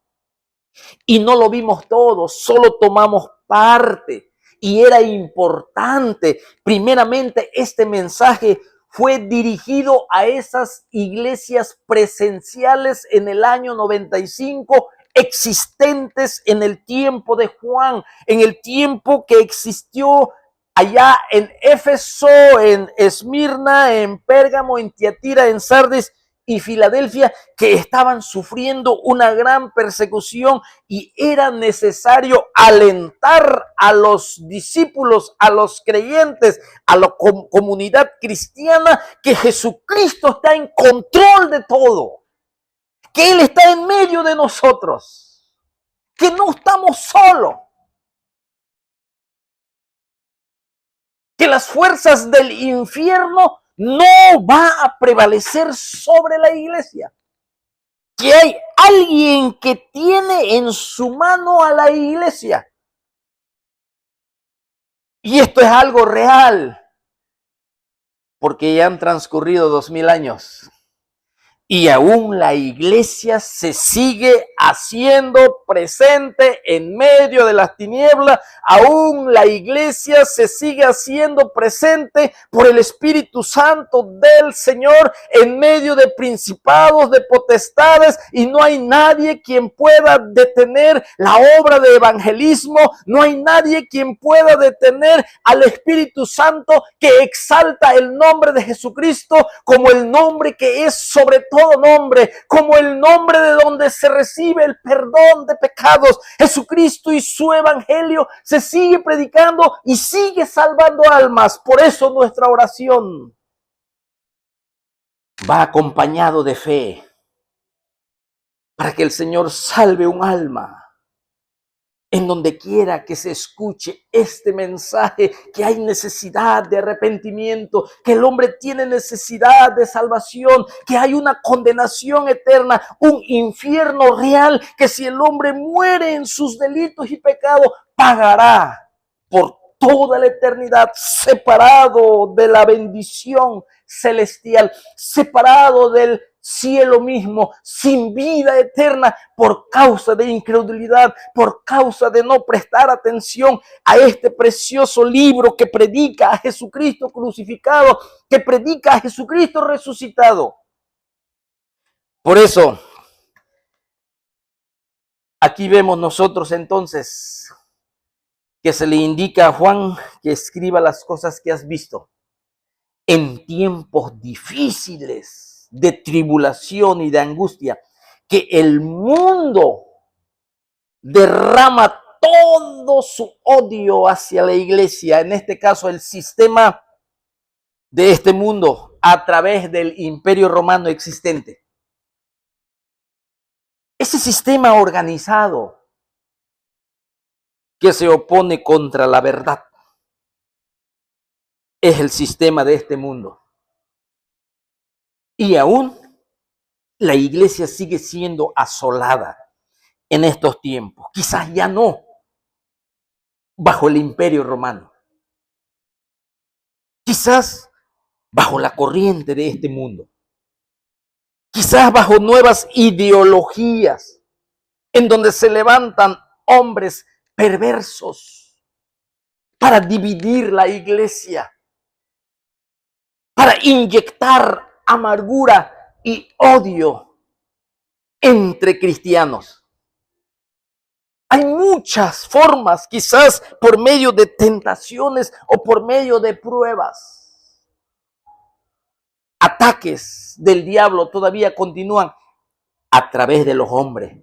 Y no lo vimos todo, solo tomamos parte. Y era importante, primeramente, este mensaje fue dirigido a esas iglesias presenciales en el año 95, existentes en el tiempo de Juan, en el tiempo que existió allá en Éfeso, en Esmirna, en Pérgamo, en Tiatira, en Sardis y Filadelfia, que estaban sufriendo una gran persecución y era necesario alentar a los discípulos, a los creyentes, a la comunidad cristiana, que Jesucristo está en control de todo, que Él está en medio de nosotros, que no estamos solos, que las fuerzas del infierno no va a prevalecer sobre la iglesia, que hay alguien que tiene en su mano a la iglesia. Y esto es algo real, porque ya han transcurrido 2000 años. Y aún la iglesia se sigue haciendo presente en medio de las tinieblas. Aún la iglesia se sigue haciendo presente por el Espíritu Santo del Señor en medio de principados, de potestades. Y no hay nadie quien pueda detener la obra de evangelismo. No hay nadie quien pueda detener al Espíritu Santo que exalta el nombre de Jesucristo como el nombre que es sobre todo nombre, como el nombre de donde se recibe el perdón de pecados. Jesucristo y su evangelio se sigue predicando y sigue salvando almas. Por eso nuestra oración va acompañado de fe, para que el Señor salve un alma. En donde quiera que se escuche este mensaje, que hay necesidad de arrepentimiento, que el hombre tiene necesidad de salvación, que hay una condenación eterna, un infierno real, que si el hombre muere en sus delitos y pecados, pagará por toda la eternidad, separado de la bendición celestial, separado del cielo mismo, sin vida eterna, por causa de incredulidad, por causa de no prestar atención a este precioso libro que predica a Jesucristo crucificado, que predica a Jesucristo resucitado. Por eso, aquí vemos nosotros entonces que se le indica a Juan que escriba las cosas que has visto en tiempos difíciles de tribulación y de angustia, que el mundo derrama todo su odio hacia la iglesia, en este caso el sistema de este mundo, a través del imperio romano existente. Ese sistema organizado que se opone contra la verdad. Es el sistema de este mundo. Y aún la iglesia sigue siendo asolada en estos tiempos. Quizás ya no bajo el imperio romano. Quizás bajo la corriente de este mundo. Quizás bajo nuevas ideologías en donde se levantan hombres perversos para dividir la iglesia, para inyectar amargura y odio entre cristianos. Hay muchas formas, quizás por medio de tentaciones o por medio de pruebas. Ataques del diablo todavía continúan a través de los hombres.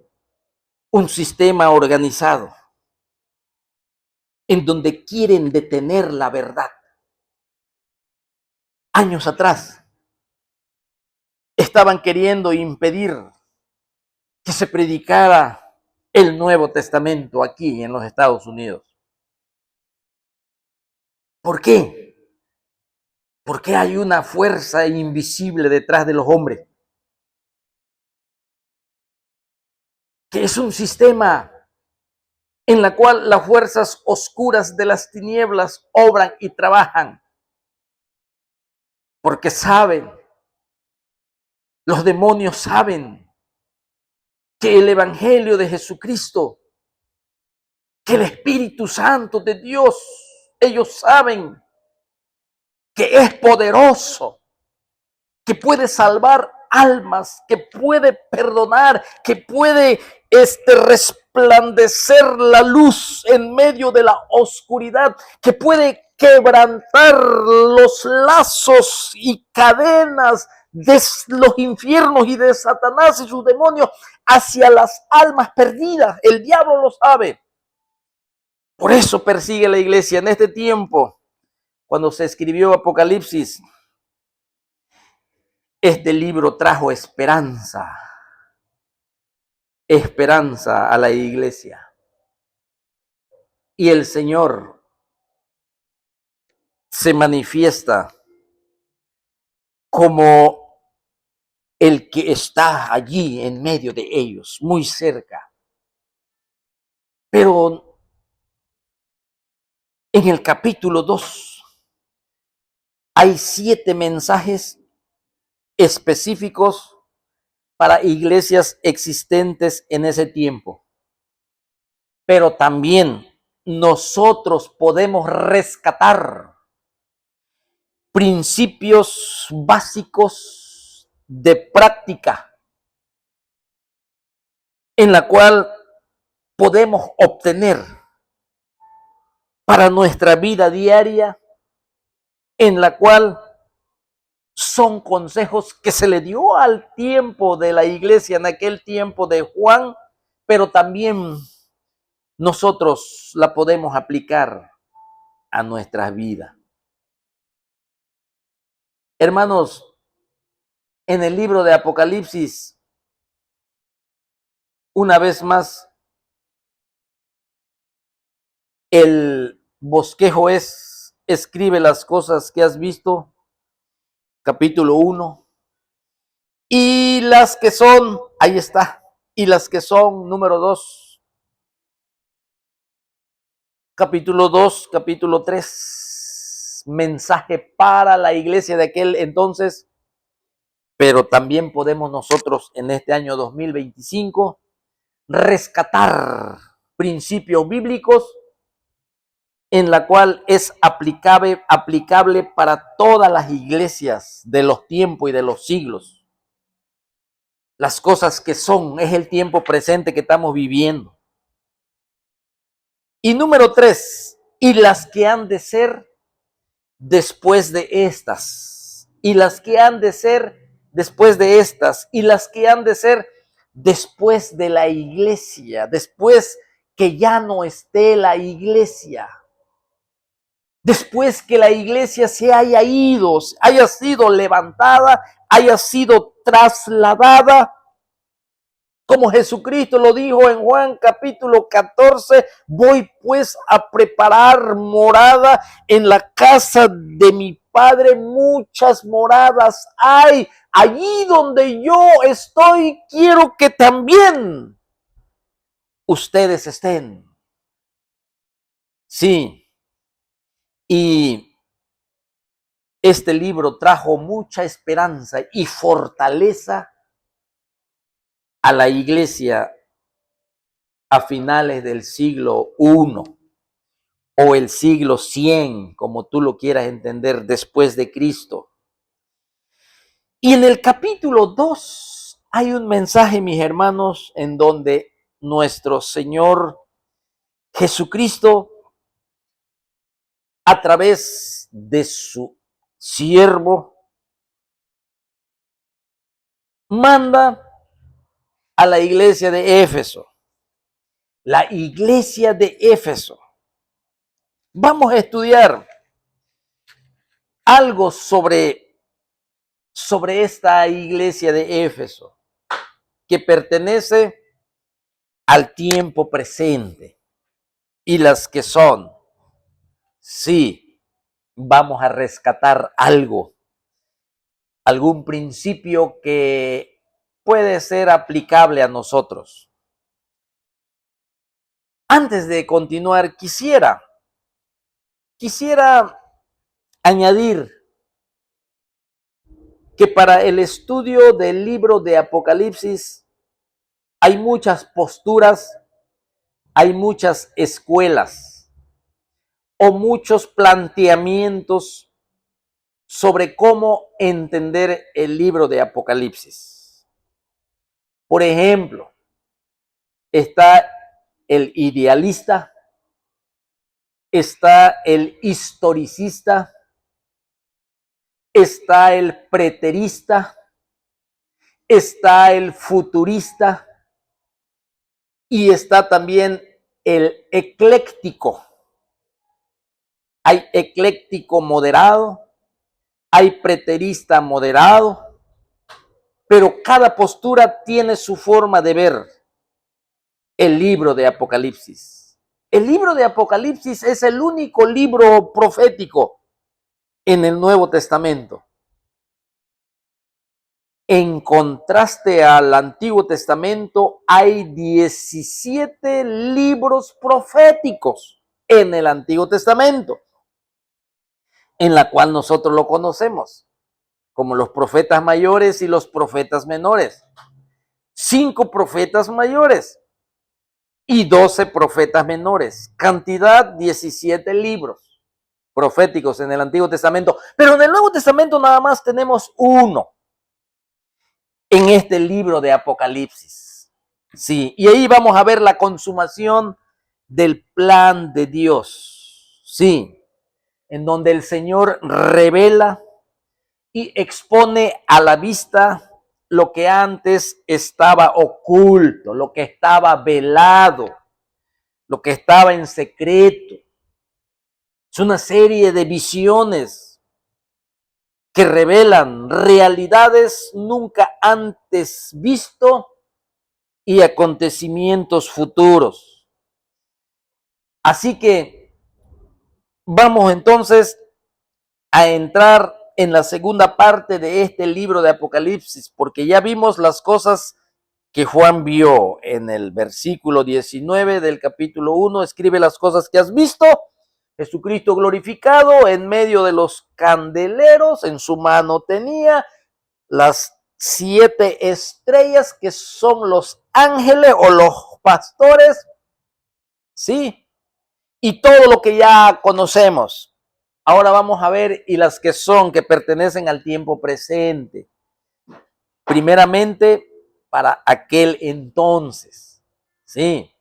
Un sistema organizado en donde quieren detener la verdad. Años atrás estaban queriendo impedir que se predicara el Nuevo Testamento aquí en los Estados Unidos. ¿Por qué? Porque hay una fuerza invisible detrás de los hombres, que es un sistema en la cual las fuerzas oscuras de las tinieblas obran y trabajan, porque saben, los demonios saben que el Evangelio de Jesucristo, que el Espíritu Santo de Dios, ellos saben que es poderoso, que puede salvar almas, que puede perdonar, que puede resplandecer la luz en medio de la oscuridad, que puede quebrantar los lazos y cadenas de los infiernos y de Satanás y sus demonios hacia las almas perdidas. El diablo lo sabe. Por eso persigue la iglesia en este tiempo. Cuando se escribió Apocalipsis, este libro trajo esperanza a la iglesia. Y el Señor se manifiesta como el que está allí en medio de ellos, muy cerca. Pero en el capítulo 2 hay 7 mensajes específicos para iglesias existentes en ese tiempo. Pero también nosotros podemos rescatar principios básicos de práctica en la cual podemos obtener para nuestra vida diaria, en la cual son consejos que se le dio al tiempo de la iglesia, en aquel tiempo de Juan, pero también nosotros la podemos aplicar a nuestra vida. Hermanos, en el libro de Apocalipsis, una vez más, el bosquejo escribe las cosas que has visto, capítulo 1, y las que son, ahí está, y las que son, número 2, capítulo 2, capítulo 3, mensaje para la iglesia de aquel entonces, pero también podemos nosotros en este año 2025 rescatar principios bíblicos en la cual es aplicable para todas las iglesias de los tiempos y de los siglos. Las cosas que son, es el tiempo presente que estamos viviendo. Y número 3, y las que han de ser después de estas, y las que han de ser después de estas, y las que han de ser después de la iglesia, después que ya no esté la iglesia. Después que la iglesia se haya ido, haya sido levantada, haya sido trasladada Como Jesucristo lo dijo en Juan capítulo 14, voy pues a preparar morada en la casa de mi Padre, muchas moradas hay. Allí donde yo estoy, quiero que también ustedes estén. Sí, y este libro trajo mucha esperanza y fortaleza a la iglesia a finales del siglo I o el siglo 100, como tú lo quieras entender, después de Cristo. Y en el capítulo 2 hay un mensaje, mis hermanos, en donde nuestro Señor Jesucristo, a través de su siervo, manda a la iglesia de Éfeso. La iglesia de Éfeso. Vamos a estudiar algo sobre esta iglesia de Éfeso, que pertenece al tiempo presente, y las que son. Sí, vamos a rescatar algo, algún principio que puede ser aplicable a nosotros. Antes de continuar, quisiera añadir que para el estudio del libro de Apocalipsis hay muchas posturas, hay muchas escuelas o muchos planteamientos sobre cómo entender el libro de Apocalipsis. Por ejemplo, está el idealista, está el historicista, está el preterista, está el futurista y está también el ecléctico. Hay ecléctico moderado, hay preterista moderado, pero cada postura tiene su forma de ver el libro de Apocalipsis. El libro de Apocalipsis es el único libro profético en el Nuevo Testamento. En contraste al Antiguo Testamento, hay 17 libros proféticos en el Antiguo Testamento, en la cual nosotros lo conocemos como los profetas mayores y los profetas menores. 5 profetas mayores y 12 profetas menores. Cantidad 17 libros proféticos en el Antiguo Testamento. Pero en el Nuevo Testamento nada más tenemos uno, en este libro de Apocalipsis. Sí, y ahí vamos a ver la consumación del plan de Dios. Sí, en donde el Señor revela y expone a la vista lo que antes estaba oculto, lo que estaba velado, lo que estaba en secreto. Es una serie de visiones que revelan realidades nunca antes visto y acontecimientos futuros. Así que vamos entonces a entrar en la segunda parte de este libro de Apocalipsis, porque ya vimos las cosas que Juan vio en el versículo 19 del capítulo 1. Escribe las cosas que has visto. Jesucristo glorificado en medio de los candeleros, en su mano tenía las 7 estrellas que son los ángeles o los pastores, sí, y todo lo que ya conocemos. Ahora vamos a ver y las que son, que pertenecen al tiempo presente. Primeramente, para aquel entonces, sí.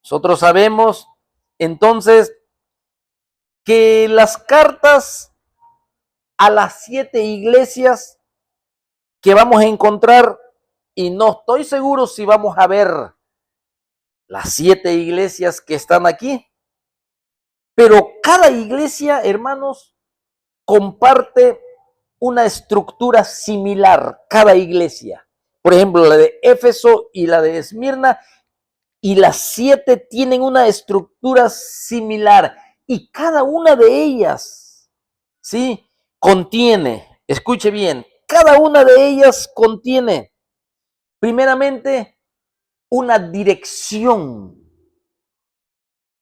Nosotros sabemos entonces que las cartas a las 7 iglesias que vamos a encontrar, y no estoy seguro si vamos a ver las 7 iglesias que están aquí, pero cada iglesia, hermanos, comparte una estructura similar, cada iglesia, Por ejemplo, la de Éfeso y la de Esmirna, y las 7 tienen una estructura similar y cada una de ellas, ¿sí? Contiene, escuche bien, cada una de ellas contiene, primeramente, una dirección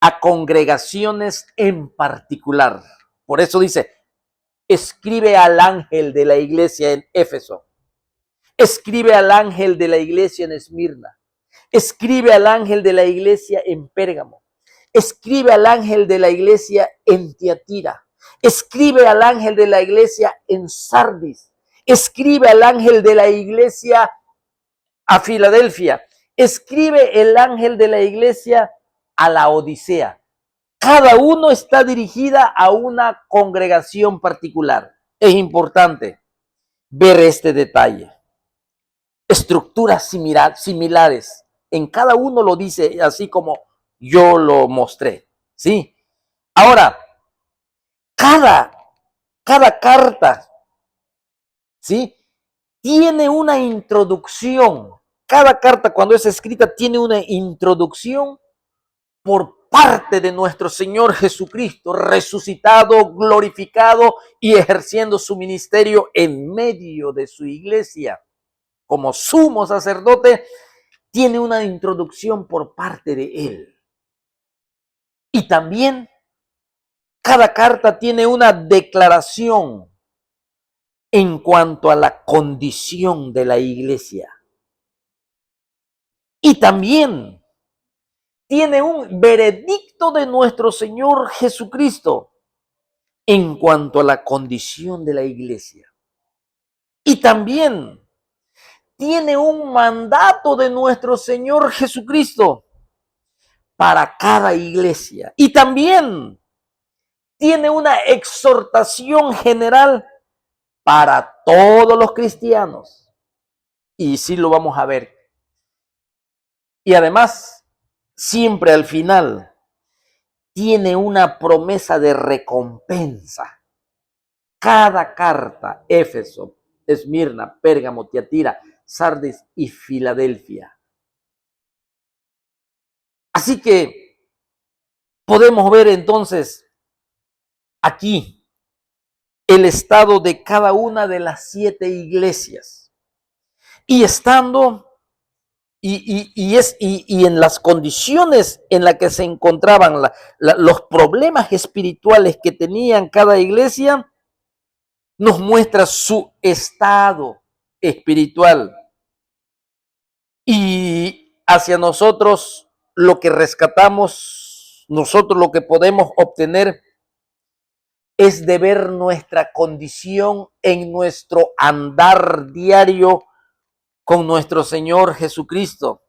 a congregaciones en particular. Por eso dice, escribe al ángel de la iglesia en Éfeso, escribe al ángel de la iglesia en Esmirna, escribe al ángel de la iglesia en Pérgamo, escribe al ángel de la iglesia en Tiatira, escribe al ángel de la iglesia en Sardis, escribe al ángel de la iglesia a Filadelfia, escribe el ángel de la iglesia a la Odisea. Cada uno está dirigida a una congregación particular. Es importante ver este detalle. Estructuras similares. En cada uno lo dice así como yo lo mostré. ¿Sí? Ahora, cada, cada carta, ¿sí? Tiene una introducción. Cada carta cuando es escrita tiene una introducción por parte de nuestro Señor Jesucristo, resucitado, glorificado y ejerciendo su ministerio en medio de su iglesia. Como sumo sacerdote, tiene una introducción por parte de él. Y también cada carta tiene una declaración en cuanto a la condición de la iglesia. Y también tiene un veredicto de nuestro Señor Jesucristo en cuanto a la condición de la iglesia. Y también tiene un mandato de nuestro Señor Jesucristo para cada iglesia. Y también tiene una exhortación general para todos los cristianos. Y sí lo vamos a ver. Y además, siempre al final, tiene una promesa de recompensa. Cada carta, Éfeso, Esmirna, Pérgamo, Tiatira, Sardis y Filadelfia. Así que podemos ver entonces aquí el estado de cada una de las 7 iglesias. Y estando y en las condiciones en las que se encontraban los problemas espirituales que tenían cada iglesia, nos muestra su estado espiritual. Y hacia nosotros lo que rescatamos, nosotros lo que podemos obtener es de ver nuestra condición en nuestro andar diario con nuestro Señor Jesucristo.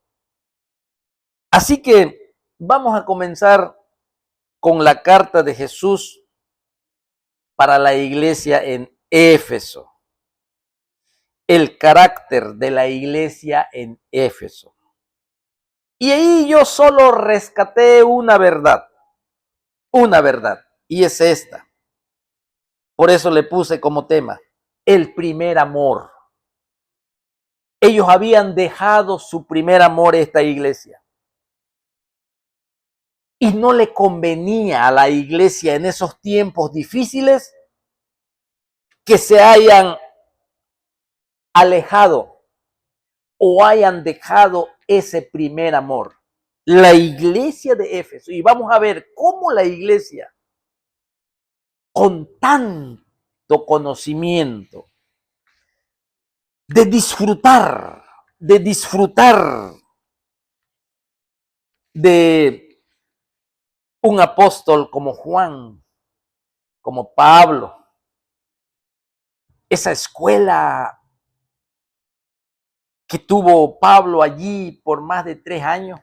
Así que vamos a comenzar con la carta de Jesús para la iglesia en Éfeso. El carácter de la iglesia en Éfeso. Y ahí yo solo rescaté una verdad, y es esta. Por eso le puse como tema, el primer amor. Ellos habían dejado su primer amor a esta iglesia. Y no le convenía a la iglesia en esos tiempos difíciles que se hayan alejado o hayan dejado ese primer amor. La iglesia de Éfeso, y vamos a ver cómo la iglesia, con tanto conocimiento, de disfrutar de un apóstol como Juan, como Pablo, esa escuela que tuvo Pablo allí por más de 3 años.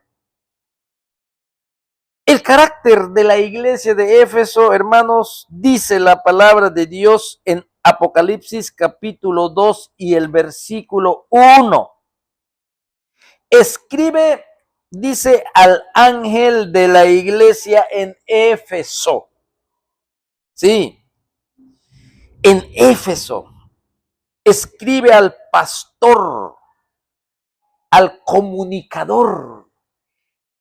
El carácter de la iglesia de Éfeso, hermanos, dice la palabra de Dios en Apocalipsis capítulo 2 y el versículo 1. Escribe, dice, al ángel de la iglesia en Éfeso. Sí, en Éfeso. Escribe al pastor al comunicador,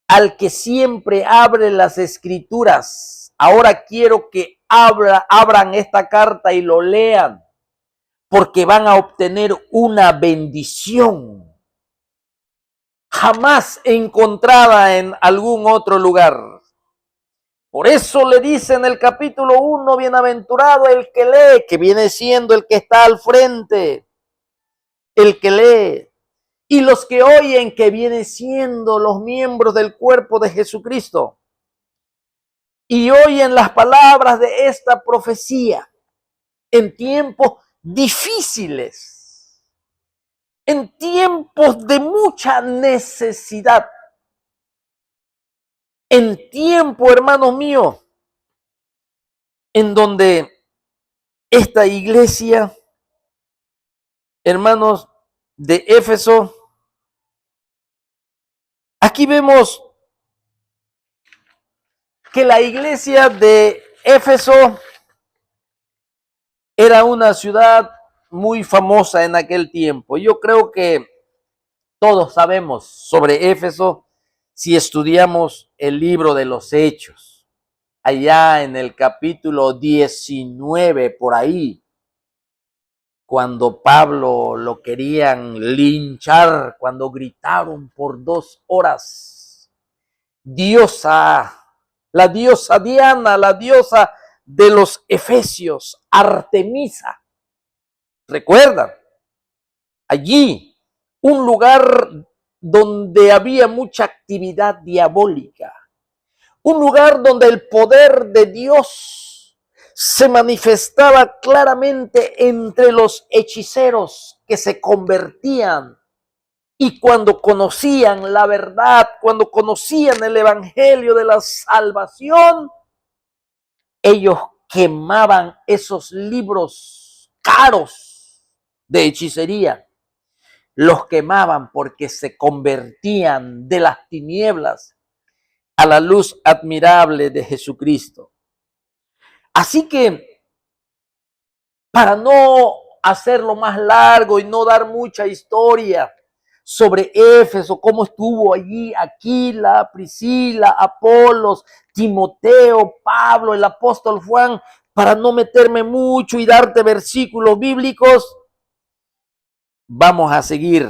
al que siempre abre las escrituras. Ahora quiero que abran esta carta y lo lean, porque van a obtener una bendición jamás encontrada en algún otro lugar. Por eso le dice en el capítulo 1, bienaventurado el que lee, que viene siendo el que está al frente, el que lee, y los que oyen, que viene siendo los miembros del cuerpo de Jesucristo, y oyen las palabras de esta profecía en tiempos difíciles, en tiempos de mucha necesidad, en tiempo, hermanos míos, en donde esta iglesia, hermanos de Éfeso, aquí vemos que la iglesia de Éfeso era una ciudad muy famosa en aquel tiempo. Yo creo que todos sabemos sobre Éfeso si estudiamos el libro de los Hechos. Allá en el capítulo 19, por ahí, cuando Pablo lo querían linchar, cuando gritaron por 2 horas, diosa, la diosa Diana, la diosa de los efesios, Artemisa. ¿Recuerdan? Allí, un lugar donde había mucha actividad diabólica, un lugar donde el poder de Dios se manifestaba claramente entre los hechiceros que se convertían, y cuando conocían la verdad, cuando conocían el evangelio de la salvación, ellos quemaban esos libros caros de hechicería. Los quemaban porque se convertían de las tinieblas a la luz admirable de Jesucristo. Así que, para no hacerlo más largo y no dar mucha historia sobre Éfeso, cómo estuvo allí Aquila, Priscila, Apolos, Timoteo, Pablo, el apóstol Juan, para no meterme mucho y darte versículos bíblicos, vamos a seguir.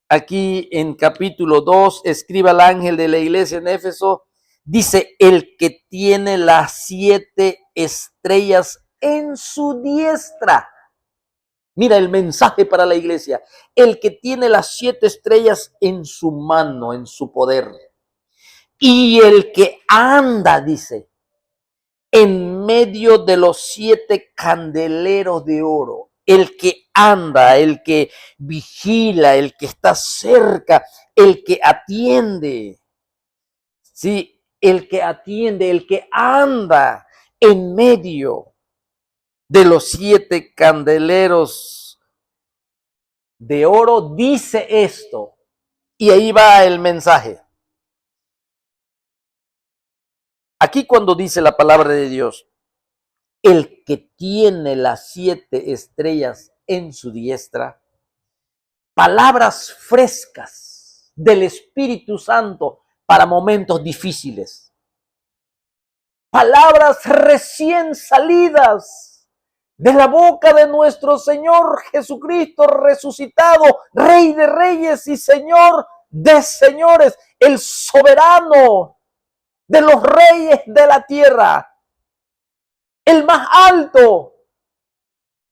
Aquí en capítulo 2, escribe al ángel de la iglesia en Éfeso, dice, el que tiene las 7 estrellas en su diestra. Mira el mensaje para la iglesia. El que tiene las 7 estrellas en su mano, en su poder. Y el que anda, dice, en medio de los 7 candeleros de oro. El que anda, el que vigila, el que está cerca, el que atiende. Sí, el que atiende, el que anda en medio de los 7 candeleros de oro, dice esto. Y ahí va el mensaje. Aquí cuando dice la palabra de Dios, el que tiene las 7 estrellas en su diestra, palabras frescas del Espíritu Santo para momentos difíciles. Palabras recién salidas de la boca de nuestro Señor Jesucristo resucitado, Rey de reyes y Señor de señores, el soberano de los reyes de la tierra, el más alto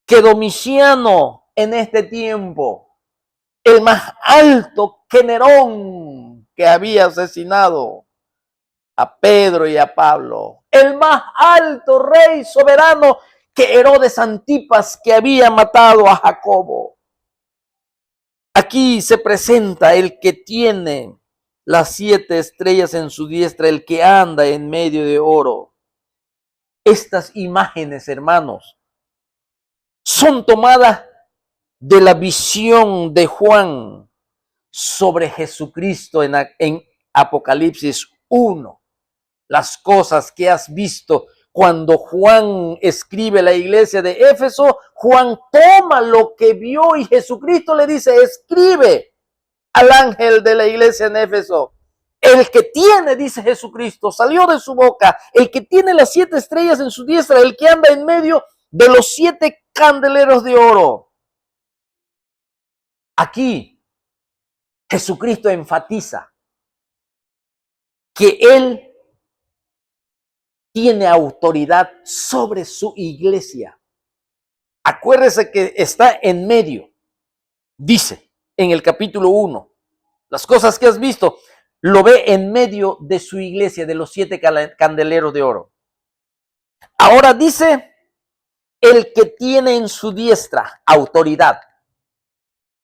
que Domiciano en este tiempo, el más alto que Nerón, que había asesinado a Pedro y a Pablo, el más alto rey soberano que Herodes Antipas, que había matado a Jacobo. Aquí se presenta el que tiene las 7 estrellas en su diestra, el que anda en medio de oro. Estas imágenes, hermanos, son tomadas de la visión de Juan sobre Jesucristo en Apocalipsis 1. Las cosas que has visto cuando Juan escribe a la iglesia de Éfeso, Juan toma lo que vio y Jesucristo le dice, escribe. al ángel de la iglesia en Éfeso. El que tiene, dice Jesucristo, salió de su boca, el que tiene las 7 estrellas en su diestra, el que anda en medio de los 7 candeleros de oro. Aquí Jesucristo enfatiza que Él tiene autoridad sobre su iglesia. Acuérdese que está en medio, dice en el capítulo 1, las cosas que has visto, lo ve en medio de su iglesia, de los 7 candeleros de oro. Ahora dice, el que tiene en su diestra autoridad.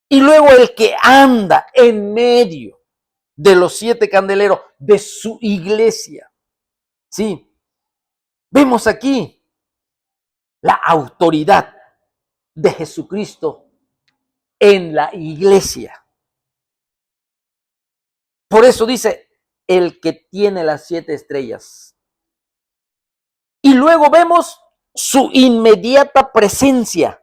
Y luego el que anda en medio de los 7 candeleros de su iglesia. Sí, vemos aquí la autoridad de Jesucristo en la iglesia. Por eso dice, el que tiene las 7 estrellas. Y luego vemos su inmediata presencia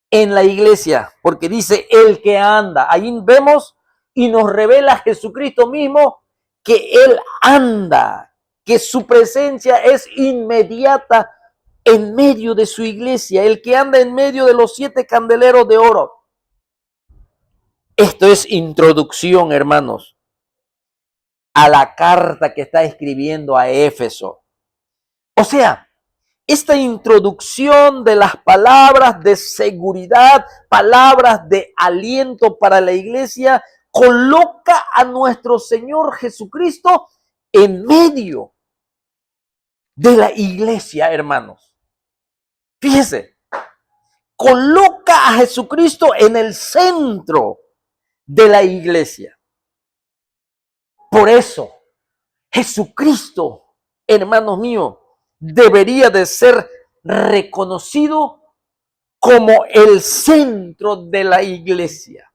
en la iglesia, porque dice el que anda. Ahí vemos y nos revela Jesucristo mismo que Él anda, que su presencia es inmediata en medio de su iglesia, el que anda en medio de los 7 candeleros de oro. Esto es introducción, hermanos, a la carta que está escribiendo a Éfeso. O sea, esta introducción de las palabras de seguridad, palabras de aliento para la iglesia, coloca a nuestro Señor Jesucristo en medio de la iglesia, hermanos. Fíjese, coloca a Jesucristo en el centro de la iglesia. Por eso, Jesucristo, hermanos míos, debería de ser reconocido como el centro de la iglesia.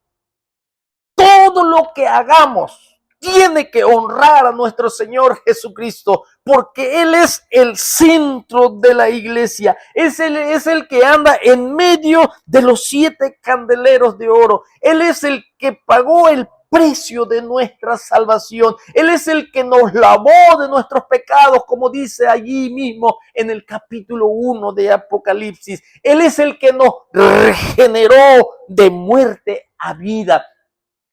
Todo lo que hagamos tiene que honrar a nuestro Señor Jesucristo, porque Él es el centro de la iglesia. Es el que anda en medio de los 7 candeleros de oro. Él es el que pagó el precio de nuestra salvación. Él es el que nos lavó de nuestros pecados, como dice allí mismo en el capítulo 1 de Apocalipsis. Él es el que nos regeneró de muerte a vida.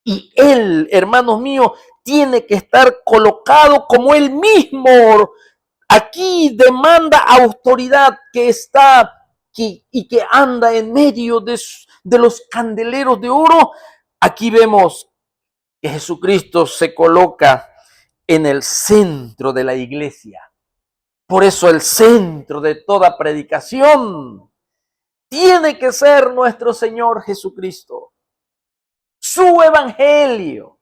Y Él, hermanos míos, tiene que estar colocado como Él mismo. Aquí demanda autoridad que está y que anda en medio de los candeleros de oro. Aquí vemos que Jesucristo se coloca en el centro de la iglesia. Por eso el centro de toda predicación tiene que ser nuestro Señor Jesucristo. Su evangelio,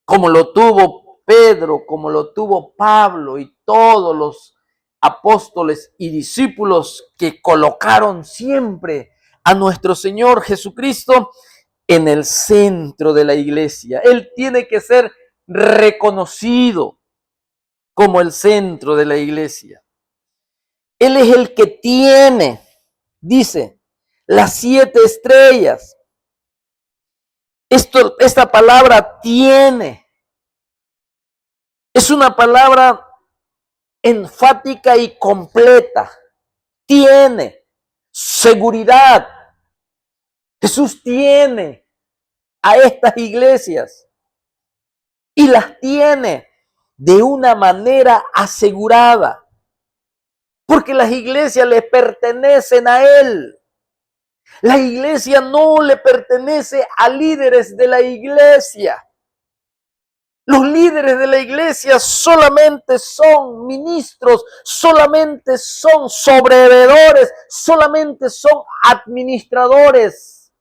como lo tuvo Pedro, como lo tuvo Pablo y todos los apóstoles y discípulos que colocaron siempre a nuestro Señor Jesucristo en el centro de la iglesia. Él tiene que ser reconocido como el centro de la iglesia. Él es el que tiene, dice, las 7 estrellas. Esta palabra tiene es una palabra enfática y completa. Tiene seguridad. Jesús tiene a estas iglesias y las tiene de una manera asegurada, porque las iglesias le pertenecen a Él. La iglesia no le pertenece a líderes de la iglesia. Los líderes de la iglesia solamente son ministros, solamente son sobrevedores, solamente son administradores.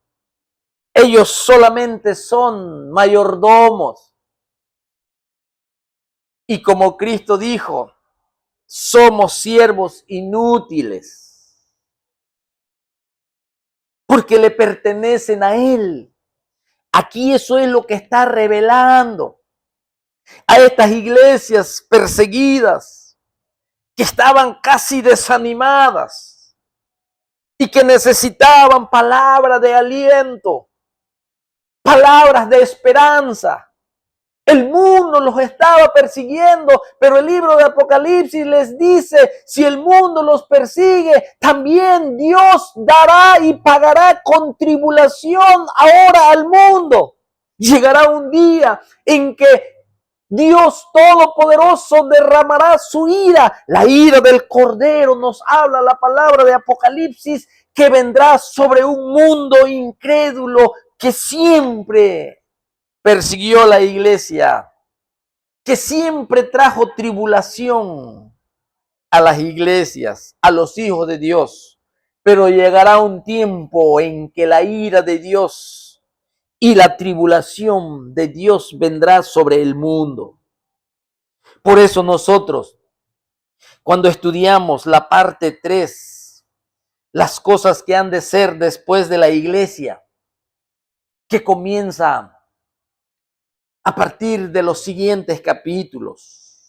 Ellos solamente son mayordomos. Y como Cristo dijo, somos siervos inútiles, porque le pertenecen a Él. Aquí eso es lo que está revelando a estas iglesias perseguidas, que estaban casi desanimadas y que necesitaban palabra de aliento. palabras de esperanza. El mundo los estaba persiguiendo, pero el libro de Apocalipsis les dice, si el mundo los persigue, también Dios dará y pagará con tribulación ahora al mundo. Llegará un día en que Dios Todopoderoso derramará su ira. La ira del Cordero nos habla la palabra de Apocalipsis, que vendrá sobre un mundo incrédulo que siempre persiguió la iglesia, que siempre trajo tribulación a las iglesias, a los hijos de Dios. Pero llegará un tiempo en que la ira de Dios y la tribulación de Dios vendrá sobre el mundo. Por eso nosotros, cuando estudiamos la parte 3, las cosas que han de ser después de la iglesia, que comienza a partir de los siguientes capítulos,